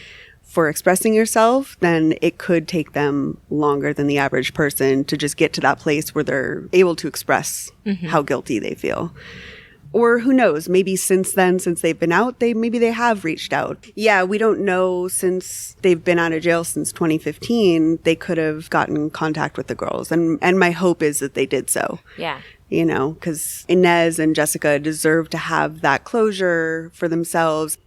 for expressing yourself, then it could take them longer than the average person to just get to that place where they're able to express how guilty they feel. Or who knows, maybe since then, since they've been out, maybe they have reached out. Yeah, we don't know, since they've been out of jail since 2015, they could have gotten contact with the girls. And my hope is that they did so. Yeah. You know, because Inez and Jessica deserve to have that closure for themselves.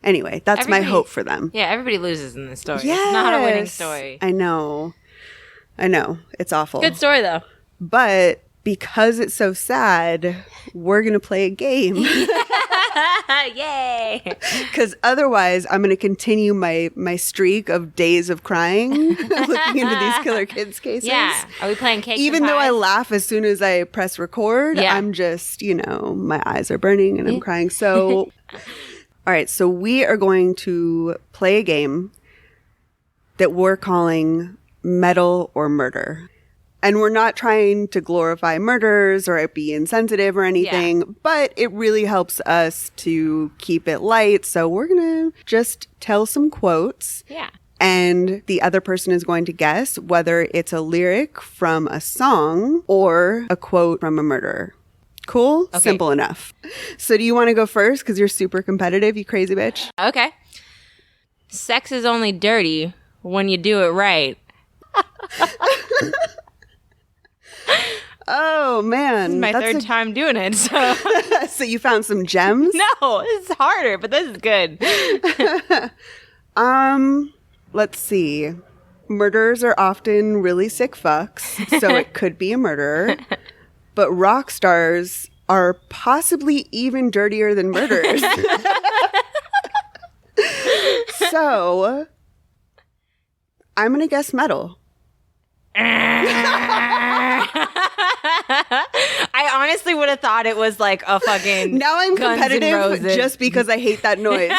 Anyway, that's my hope for them. Yeah, everybody loses in this story. Yes. It's not a winning story. I know. It's awful. Good story, though. But because it's so sad, we're going to play a game. Yay! Because otherwise, I'm going to continue my streak of days of crying looking into these killer kids cases. Yeah. Are we playing cake? Even though I laugh as soon as I press record, Yeah. I'm just, my eyes are burning and I'm crying. So, all right. So we are going to play a game that we're calling Meddle or Murder. And we're not trying to glorify murders or be insensitive or anything, but it really helps us to keep it light. So we're going to just tell some quotes. Yeah. And the other person is going to guess whether it's a lyric from a song or a quote from a murderer. Cool? Okay. Simple enough. So do you want to go first? Because you're super competitive, you crazy bitch. Okay. Sex is only dirty when you do it right. Oh, man. This is my third time doing it, so... So you found some gems? No, it's harder, but this is good. Let's see. Murderers are often really sick fucks, so it could be a murderer. But rock stars are possibly even dirtier than murderers. So, I'm going to guess metal. I honestly would have thought it was like a fucking Now I'm Guns N' competitive Roses. just because I hate that noise.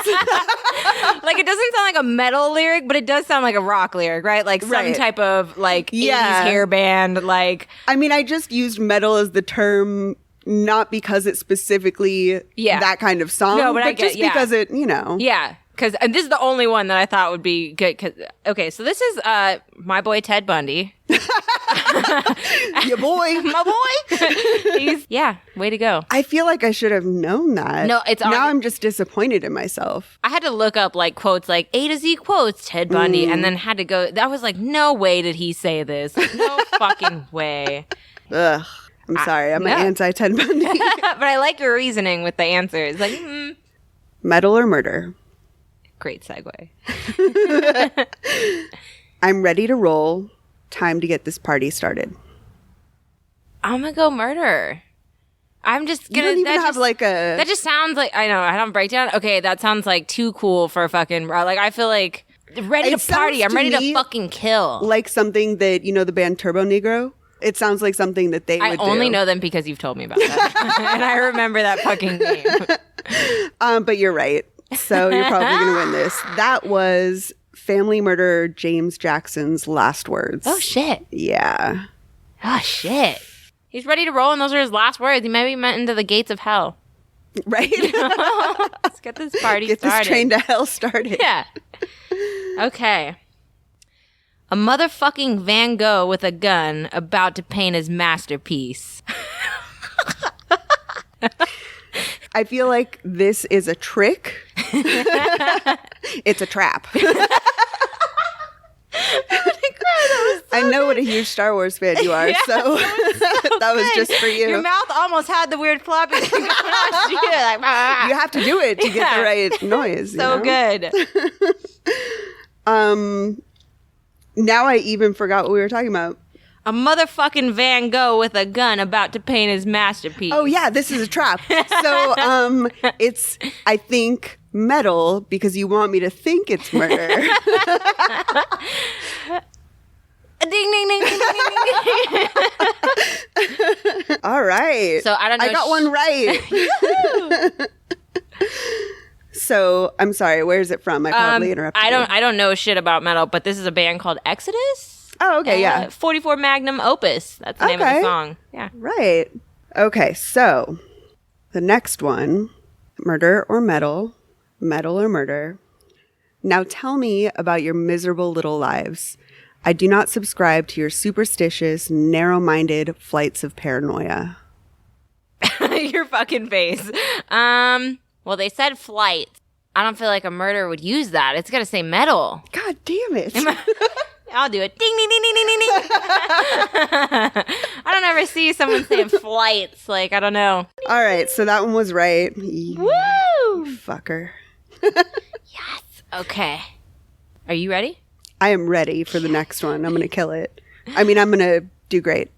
Like, it doesn't sound like a metal lyric, but it does sound like a rock lyric, right? Like some Right. type of like Yeah. 80s hair band, like I mean, I just used metal as the term not because it's specifically that kind of song, No, but I get- just yeah. because it, yeah. Because this is the only one that I thought would be good. Okay, so this is my boy Ted Bundy. Your boy. My boy. He's way to go. I feel like I should have known that. No, it's now already- I'm just disappointed in myself. I had to look up like quotes like A to Z quotes, Ted Bundy, and then had to go. I was like, no way did he say this. No fucking way. Ugh. I'm sorry. I'm an anti-Ted Bundy. But I like your reasoning with the answers. Like, Metal or murder? great segue. I'm ready to roll. Time to get this party started. I'm gonna go murder. I'm just You gonna. don't even have like a... That just sounds like I know. I don't breakdown. Okay, that sounds like too cool for a fucking. Like I feel like ready It to party. sounds I'm to ready me to fucking kill. like something that, the band Turbo Negro? It sounds like something that they I would only do. know them because you've told me about that, and I remember that fucking name. But you're right. So you're probably going to win this. That was family murderer James Jackson's last words. Oh shit. Yeah. Oh shit. He's ready to roll, and those are his last words. He maybe went into the gates of hell. Right? Let's get this party Get started. this train to hell started. Yeah. Okay. A motherfucking Van Gogh with a gun about to paint his masterpiece. I feel like this is a trick. It's a trap. I know what a huge Star Wars fan you are, so that was just for you. Your mouth almost had the weird floppy thing going on. Like, You have to do it to get the right noise. so good. Now I even forgot what we were talking about. A motherfucking Van Gogh with a gun about to paint his masterpiece. Oh yeah, this is a trap. So it's I think metal because you want me to think it's murder. Ding, ding, ding, ding, ding, ding. All right. So I don't know. I got one right. So, I'm sorry, where is it from? I probably interrupted you. I don't know shit about metal, but this is a band called Exodus. Oh, okay, yeah. 44 Magnum Opus. That's the name of the song. Yeah. Right. Okay, so the next one, murder or metal or murder. Now tell me about your miserable little lives. I do not subscribe to your superstitious, narrow-minded flights of paranoia. Your fucking face. Well, they said flight. I don't feel like a murderer would use that. It's got to say metal. God damn it. I'll do it. Ding, ding, ding, ding, ding, ding, ding. I don't ever see someone saying flights. Like, I don't know. All right, so that one was right. Woo! You fucker. Yes. Okay. Are you ready? I am ready for the next one. I'm going to kill it. I mean, I'm going to do great.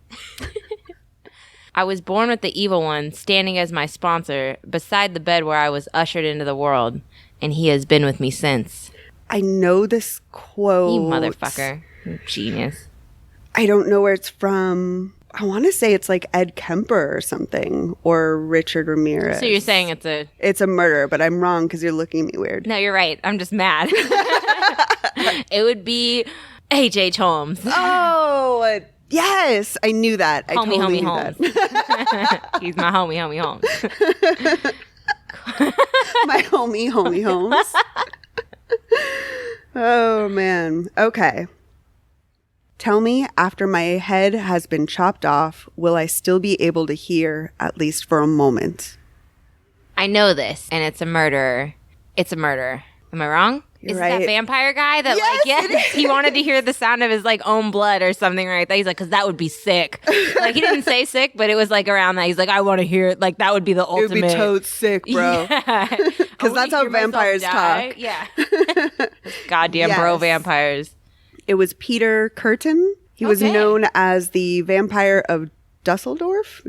I was born with the evil one standing as my sponsor beside the bed where I was ushered into the world, and he has been with me since. I know this quote. You motherfucker. You genius. I don't know where it's from. I want to say it's like Ed Kemper or something, or Richard Ramirez. So you're saying it's a murder, but I'm wrong because you're looking at me weird. No, you're right. I'm just mad. It would be H.H. Holmes. Oh, yes. I knew that. I totally knew Holmes. that. He's my homie Holmes. My homie Holmes. Oh, man. Okay. Tell me, after my head has been chopped off, will I still be able to hear, at least for a moment? I know this, and it's a murderer. It's a murder. Am I wrong? You're Is it right. that vampire guy that Yes, he wanted to hear the sound of his like own blood or something right there? He's like, because that would be sick. Like he didn't say sick, but it was like around that. He's like, I want to hear it. Like that would be the It would ultimate. be totes sick, bro. Yeah. Because that's how vampires talk. Yeah. Goddamn bro Yes. vampires. It was Peter Curtin. He was Okay. known as the vampire of Dusseldorf,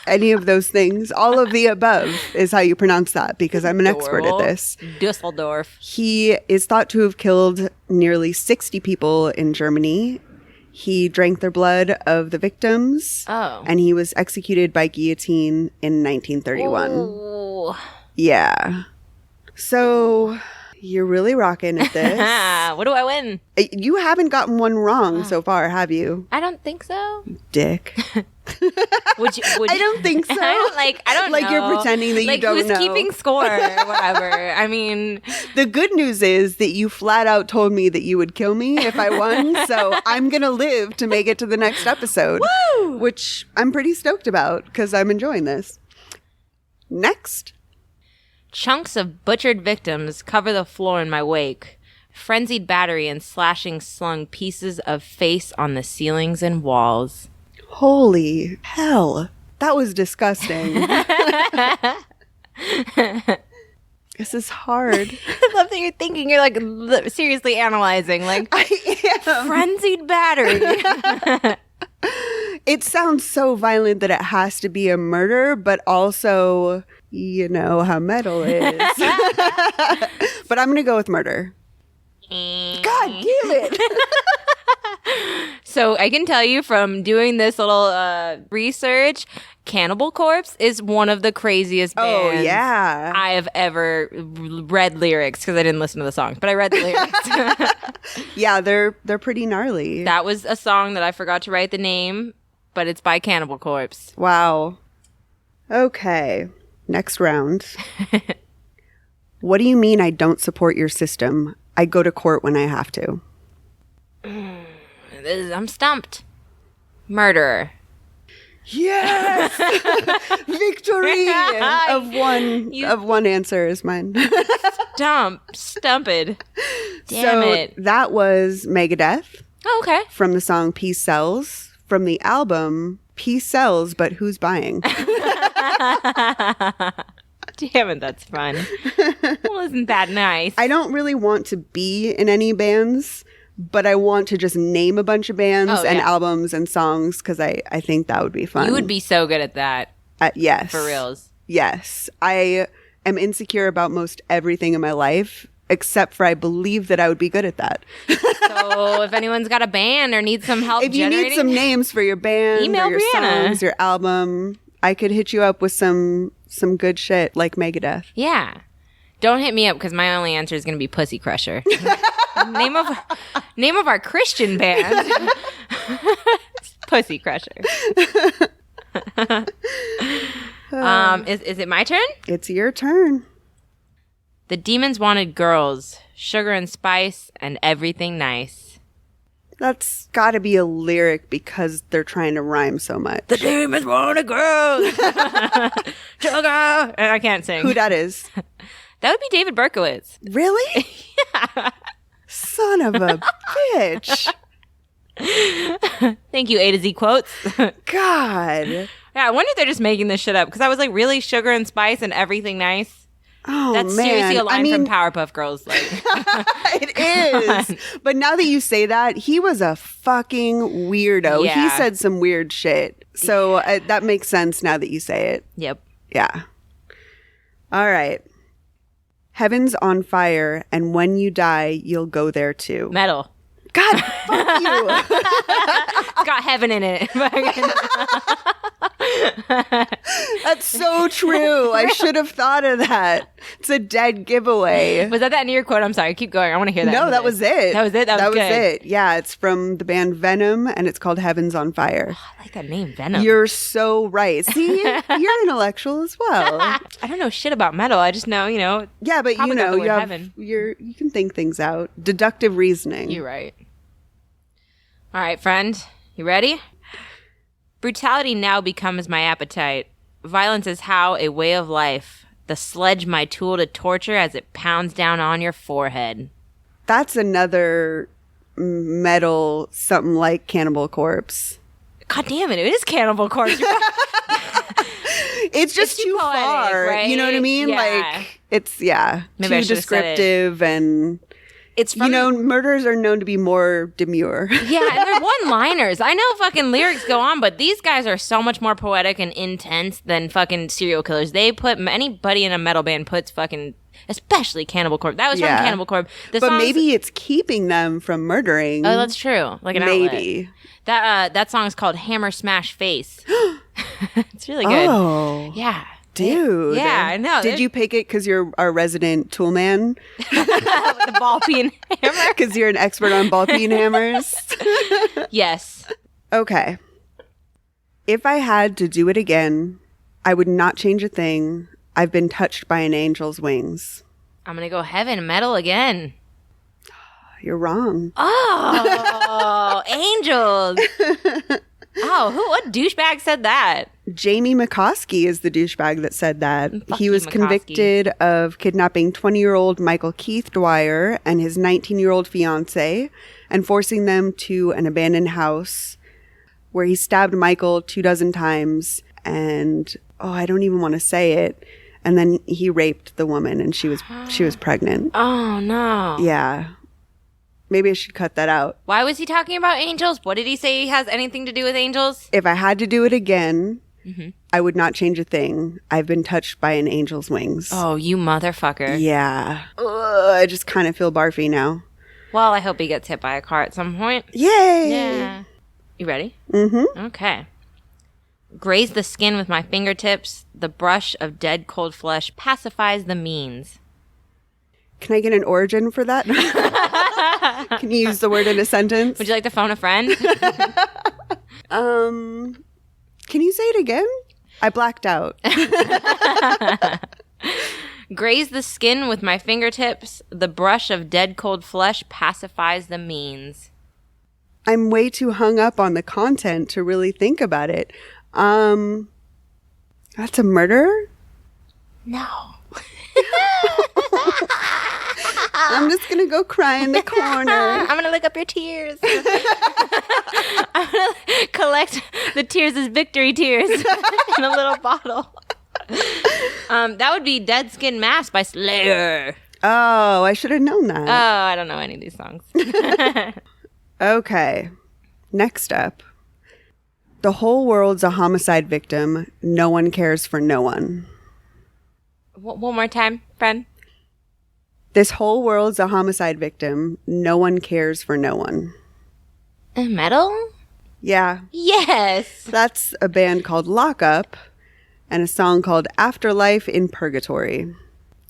any of those things. All of the above is how you pronounce that because I'm an expert at this. Dusseldorf. He is thought to have killed nearly 60 people in Germany. He drank their blood of the victims. Oh. And he was executed by guillotine in 1931. Ooh. Yeah. So you're really rocking at this. What do I win? You haven't gotten one wrong so far, have you? I don't think so. Dick. Would you? I don't think so. I don't Like know. you're pretending that you like, don't who's know. keeping score or whatever. I mean, The good news is that you flat out told me that you would kill me if I won. So I'm going to live to make it to the next episode. Woo! Which I'm pretty stoked about because I'm enjoying this. Next. chunks of butchered victims cover the floor in my wake. Frenzied battery and slashing slung pieces of face on the ceilings and walls. Holy hell. That was disgusting. This is hard. I love that you're thinking. You're like seriously analyzing. Like, I am. frenzied battery. It sounds so violent that it has to be a murder, but also, you know how metal is. But I'm going to go with murder. God damn it. So I can tell you from doing this little research, Cannibal Corpse is one of the craziest Oh, bands yeah. I have ever read lyrics because I didn't listen to the songs, but I read the lyrics. Yeah, they're pretty gnarly. That was a song that I forgot to write the name, but it's by Cannibal Corpse. Wow. Okay. Next round. What do you mean I don't support your system? I go to court when I have to. I'm stumped. Murderer. Yes! Victory of one answer is mine. Stumped. Damn so it. that was Megadeth Oh, okay. from the song Peace Sells from the album Peace Sells, but who's buying? Damn it, that's fun. Well, isn't that nice? I don't really want to be in any bands, but I want to just name a bunch of bands Oh, and yeah. albums and songs because I think that would be fun. You would be so good at that, yes. for reals. Yes. I am insecure about most everything in my life, except for I believe that I would be good at that. So if anyone's got a band or needs some help If you generating, need some names for your band Email or your Brianna. songs, your album, I could hit you up with some some good shit like Megadeth. Yeah. Don't hit me up because my only answer is going to be Pussy Crusher. name of our Christian band. Pussy Crusher. Is it my turn? It's your turn. The demons wanted girls, sugar and spice, and everything nice. That's got to be a lyric because they're trying to rhyme so much. The demons wanted girls, sugar. I can't sing. Who that is? That would be David Berkowitz. Really? Yeah. Son of a bitch. Thank you, A to Z quotes. God. Yeah, I wonder if they're just making this shit up because I was like, really, sugar and spice and everything nice? Oh, That's man. seriously a line from Powerpuff Girls. Like, it is. But now that you say that, he was a fucking weirdo. Yeah. He said some weird shit. So that makes sense now that you say it. Yep. Yeah. All right. Heaven's on fire, and when you die, you'll go there too. Metal. God, fuck you. It's got heaven in it. That's so true. I should have thought of that. It's a dead giveaway. Was that end of your quote? I'm sorry. Keep going. I want to hear that. No, that was it. That was it? That was good. it. Yeah, it's from the band Venom, and it's called Heaven's on Fire. Oh, I like that name, Venom. You're so right. See, you're intellectual as well. I don't know shit about metal. I just know, Yeah, but probably got the word you have heaven. you can think things out. Deductive reasoning. You're right. All right, friend. You ready? Brutality now becomes my appetite. Violence is how a way of life. The sledge my tool to torture as it pounds down on your forehead. That's another metal something like Cannibal Corpse. God damn it. It is Cannibal Corpse. It's just It's too poetic, far. right? You know what I mean? Yeah. Like it's Maybe I too should have said it. descriptive and It's from, murders are known to be more demure. Yeah, and they're one-liners. I know fucking lyrics go on, but these guys are so much more poetic and intense than fucking serial killers. They put anybody in a metal band puts fucking, especially Cannibal Corpse. That was from Cannibal Corpse. But maybe it's keeping them from murdering. Oh, that's true. Like an maybe. outlet. That song is called Hammer Smash Face. It's really good. Oh. Yeah. Dude. Yeah, I know. Did you pick it because you're our resident tool man? With the ball peen hammer? Because you're an expert on ball peen hammers? Yes. Okay. If I had to do it again, I would not change a thing. I've been touched by an angel's wings. I'm going to go heaven metal again. You're wrong. Oh, angels. Oh, what douchebag said that? Jamie McCoskey is the douchebag that said that. Fuck He you, was McCoskey. convicted of kidnapping 20-year-old Michael Keith Dwyer and his 19-year-old fiancée and forcing them to an abandoned house where he stabbed Michael 24 times and, I don't even want to say it. And then he raped the woman and she was pregnant. Oh, no. Yeah. Maybe I should cut that out. Why was he talking about angels? What did he say has anything to do with angels? If I had to do it again, I would not change a thing. I've been touched by an angel's wings. Oh, you motherfucker. Yeah. Ugh, I just kind of feel barfy now. Well, I hope he gets hit by a car at some point. Yay! Yeah. You ready? Mm-hmm. Okay. Graze the skin with my fingertips. The brush of dead cold flesh pacifies the means. Can I get an origin for that? Can you use the word in a sentence? Would you like to phone a friend? Can you say it again? I blacked out. Graze the skin with my fingertips. The brush of dead cold flesh pacifies the means. I'm way too hung up on the content to really think about it. That's a murder? No. I'm just going to go cry in the corner. I'm going to lick up your tears. I'm going to collect the tears as victory tears in a little bottle. That would be Dead Skin Mask by Slayer. Oh, I should have known that. Oh, I don't know any of these songs. Okay. Next up. The whole world's a homicide victim. No one cares for no one. One more time, friend. This whole world's a homicide victim. No one cares for no one. Metal? Yeah. Yes. That's a band called Lock Up. and a song called Afterlife in Purgatory.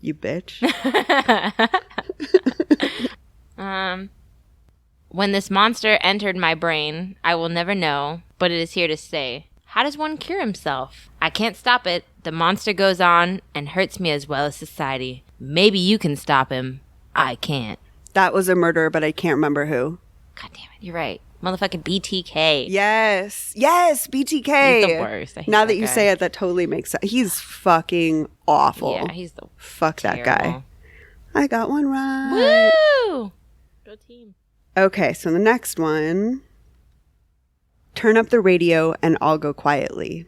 You bitch. When this monster entered my brain, I will never know, but it is here to stay. How does one cure himself? I can't stop it. The monster goes on and hurts me as well as society. Maybe you can stop him. I can't. That was a murderer, but I can't remember who. God damn it, you're right. Motherfucking BTK. Yes, BTK. He's the worst. Now that you say it, that totally makes sense. He's fucking awful. Yeah, he's the Fuck terrible. That guy. I got one right. Woo! Go team. Okay, so the next one. Turn up the radio and I'll go quietly.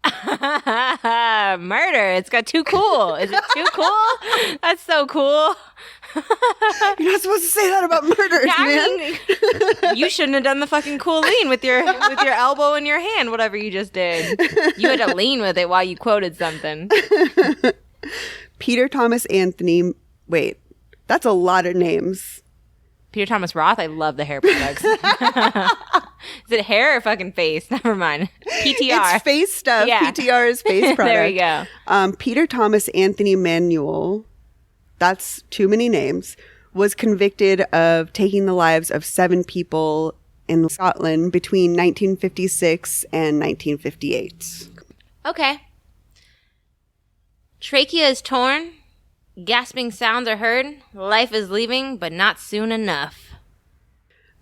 Murder. It's got too cool. Is it too cool? That's so cool. You're not supposed to say that about murders, Yeah, man. I mean, you shouldn't have done the fucking cool lean with your elbow in your hand, whatever you just did. You had to lean with it while you quoted something. Peter Thomas Anthony. Wait, that's a lot of names. Peter Thomas Roth. I love the hair products. Is it hair or fucking face? Never mind. PTR. It's face stuff. Yeah. PTR is face product. There we go. Peter Thomas Anthony Manuel. That's too many names, was convicted of taking the lives of 7 people in Scotland between 1956 and 1958. Okay. Trachea is torn. Gasping sounds are heard. Life is leaving, but not soon enough.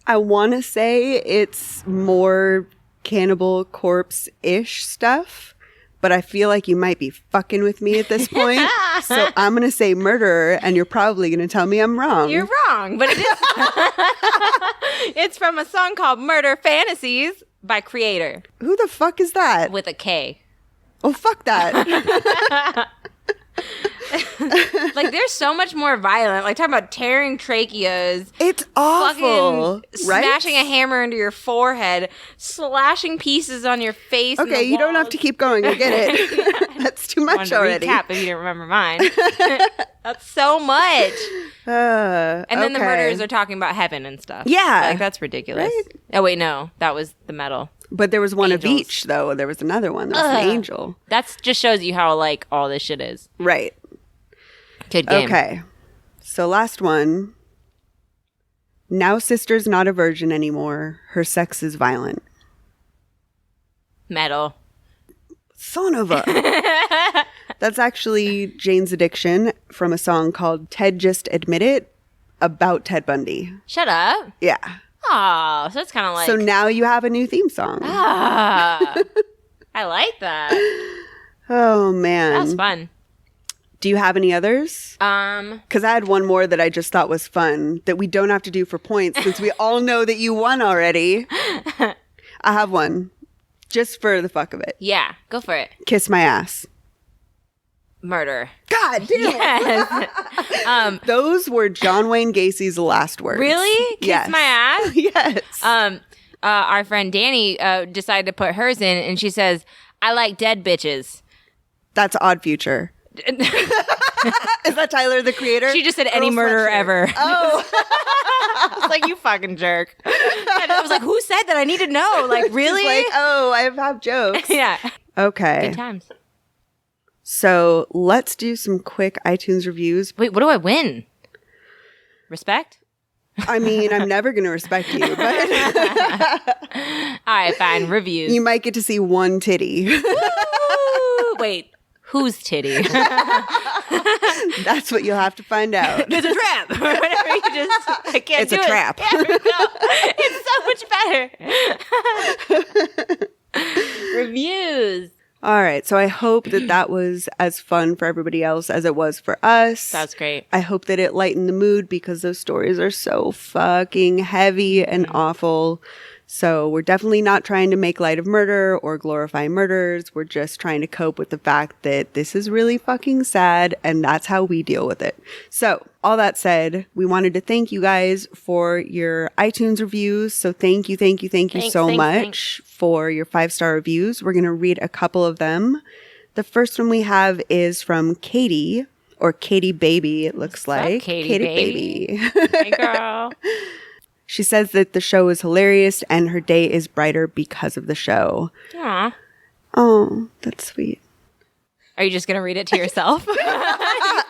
I want to say it's more Cannibal Corpse-ish stuff, but I feel like you might be fucking with me at this point. So I'm going to say murderer, and you're probably going to tell me I'm wrong. You're wrong, but it is. It's from a song called Murder Fantasies by Creator Who the fuck is that? with a K. Oh, fuck that. Like, there's so much more violent. Like, talking about tearing tracheas. It's awful, Fucking right? smashing a hammer into your forehead, slashing pieces on your face. and Okay, the you don't have walls. to keep going. I get it. That's too Wanted much to already. recap if you didn't remember mine. That's so much. And then the okay. murderers are talking about heaven and stuff. Yeah. Like, that's ridiculous. Right? Oh, wait, no. That was the metal. But there was one of Angels. each, though. There was another one. That was an angel. That just shows you how, like, all this shit is. Right. Good game. Okay. So last one. Now sister's not a virgin anymore. Her sex is violent. Metal. Son of a... That's actually Jane's Addiction from a song called Ted Just Admit It about Ted Bundy. Shut up. Yeah. Oh, so it's kind of like... So now you have a new theme song. I like that. Oh, man. That was fun. Do you have any others? Because I had one more that I just thought was fun that we don't have to do for points since we all know that you won already. I have one. Just for the fuck of it. Yeah, go for it. Kiss my ass. Murder. God damn. Yes. Those were John Wayne Gacy's last words. Really? Kiss Yes. my ass? Yes. Our friend Danny decided to put hers in, and she says, I like dead bitches. That's Odd Future. Is that Tyler, the Creator? She just said any Girl murderer sweatshirt. ever. Oh. It's like, you fucking jerk. And I was like, who said that? I need to know. Like, really? She's like, oh, I have jokes. Yeah. Okay. Good times. So let's do some quick iTunes reviews. Wait, what do I win? Respect? I mean, I'm never going to respect you, but All right, fine. Reviews. you might get to see one titty. Woo! Wait, whose titty? That's what you'll have to find out. It's a trap. Whatever you just, I can't It's do a it. trap. There we go. It's so much better. Reviews. All right. So I hope that was as fun for everybody else as it was for us. That's great. I hope that it lightened the mood because those stories are so fucking heavy and awful. So we're definitely not trying to make light of murder or glorify murders. We're just trying to cope with the fact that this is really fucking sad and that's how we deal with it. So all that said, we wanted to thank you guys for your iTunes reviews. So thank you so much for your 5-star reviews. We're going to read a couple of them. The first one we have is from Katie, or Katie Baby, it looks like. Katie Baby? Hey, girl. She says that the show is hilarious and her day is brighter because of the show. Aw. Oh, that's sweet. Are you just going to read it to yourself? You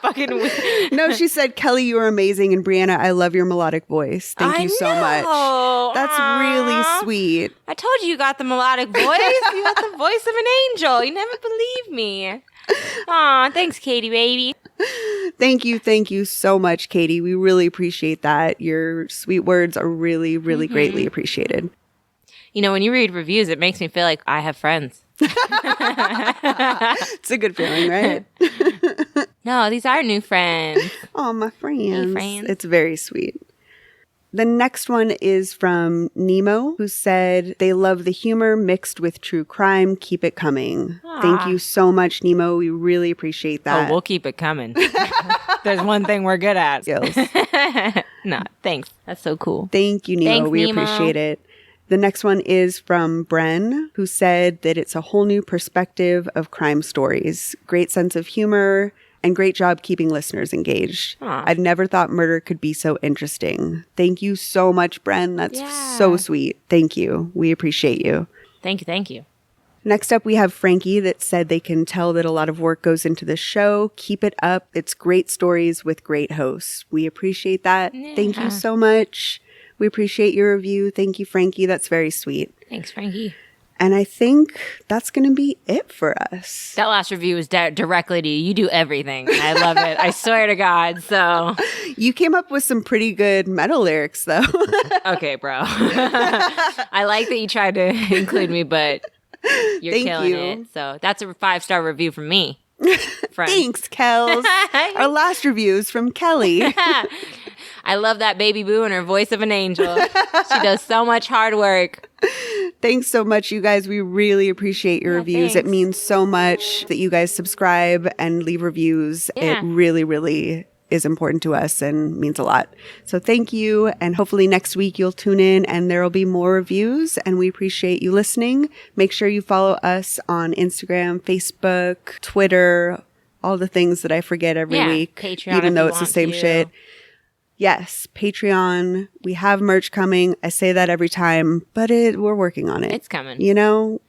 fucking weird. No, she said, Kelly, you are amazing. And Brianna, I love your melodic voice. Thank you so much. That's really sweet. I told you got the melodic voice. You got the voice of an angel. You never believe me. Aw, thanks, Katie, baby. Thank you so much, Katie. We really appreciate that. Your sweet words are really, really greatly appreciated. You know, when you read reviews, it makes me feel like I have friends. It's a good feeling, right? No, these are new friends. Oh, my friends. Hey, friends. It's very sweet. The next one is from Nemo, who said, they love the humor mixed with true crime. Keep it coming. Thank you so much, Nemo. We really appreciate that. Oh, we'll keep it coming. There's one thing we're good at. Skills. No, thanks. That's so cool. Thank you, Nemo. Thanks, we Nemo. appreciate it. The next one is from Bren, who said that it's a whole new perspective of crime stories. Great sense of humor and great job keeping listeners engaged. Aw. I've never thought murder could be so interesting. Thank you so much, Bren. That's so sweet. Thank you. We appreciate you. Thank you. Next up, we have Frankie that said they can tell that a lot of work goes into the show. Keep it up. It's great stories with great hosts. We appreciate that. Yeah. Thank you so much. We appreciate your review. Thank you, Frankie. That's very sweet. Thanks, Frankie. And I think that's going to be it for us. That last review was directly to you. You do everything. I love it. I swear to God. So, You came up with some pretty good metal lyrics, though. okay, bro. I like that you tried to include me, but you're Thank killing you. it. So that's a 5-star review from me. Friend. Thanks, Kels. Our last review is from Kelly. I love that baby boo and her voice of an angel. She does so much hard work. Thanks so much, you guys. We really appreciate your reviews. Thanks. It means so much that you guys subscribe and leave reviews. Yeah. It really, really is important to us and means a lot. So thank you. And hopefully next week you'll tune in and there will be more reviews. And we appreciate you listening. Make sure you follow us on Instagram, Facebook, Twitter, all the things that I forget every week, Patreon even if though you it's the want same to. shit. Yes, Patreon. We have merch coming. I say that every time, but we're working on it. It's coming. You know,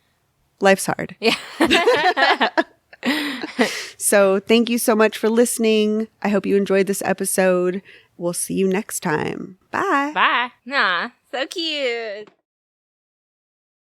life's hard. Yeah. So thank you so much for listening. I hope you enjoyed this episode. We'll see you next time. Bye. Bye. Nah, so cute.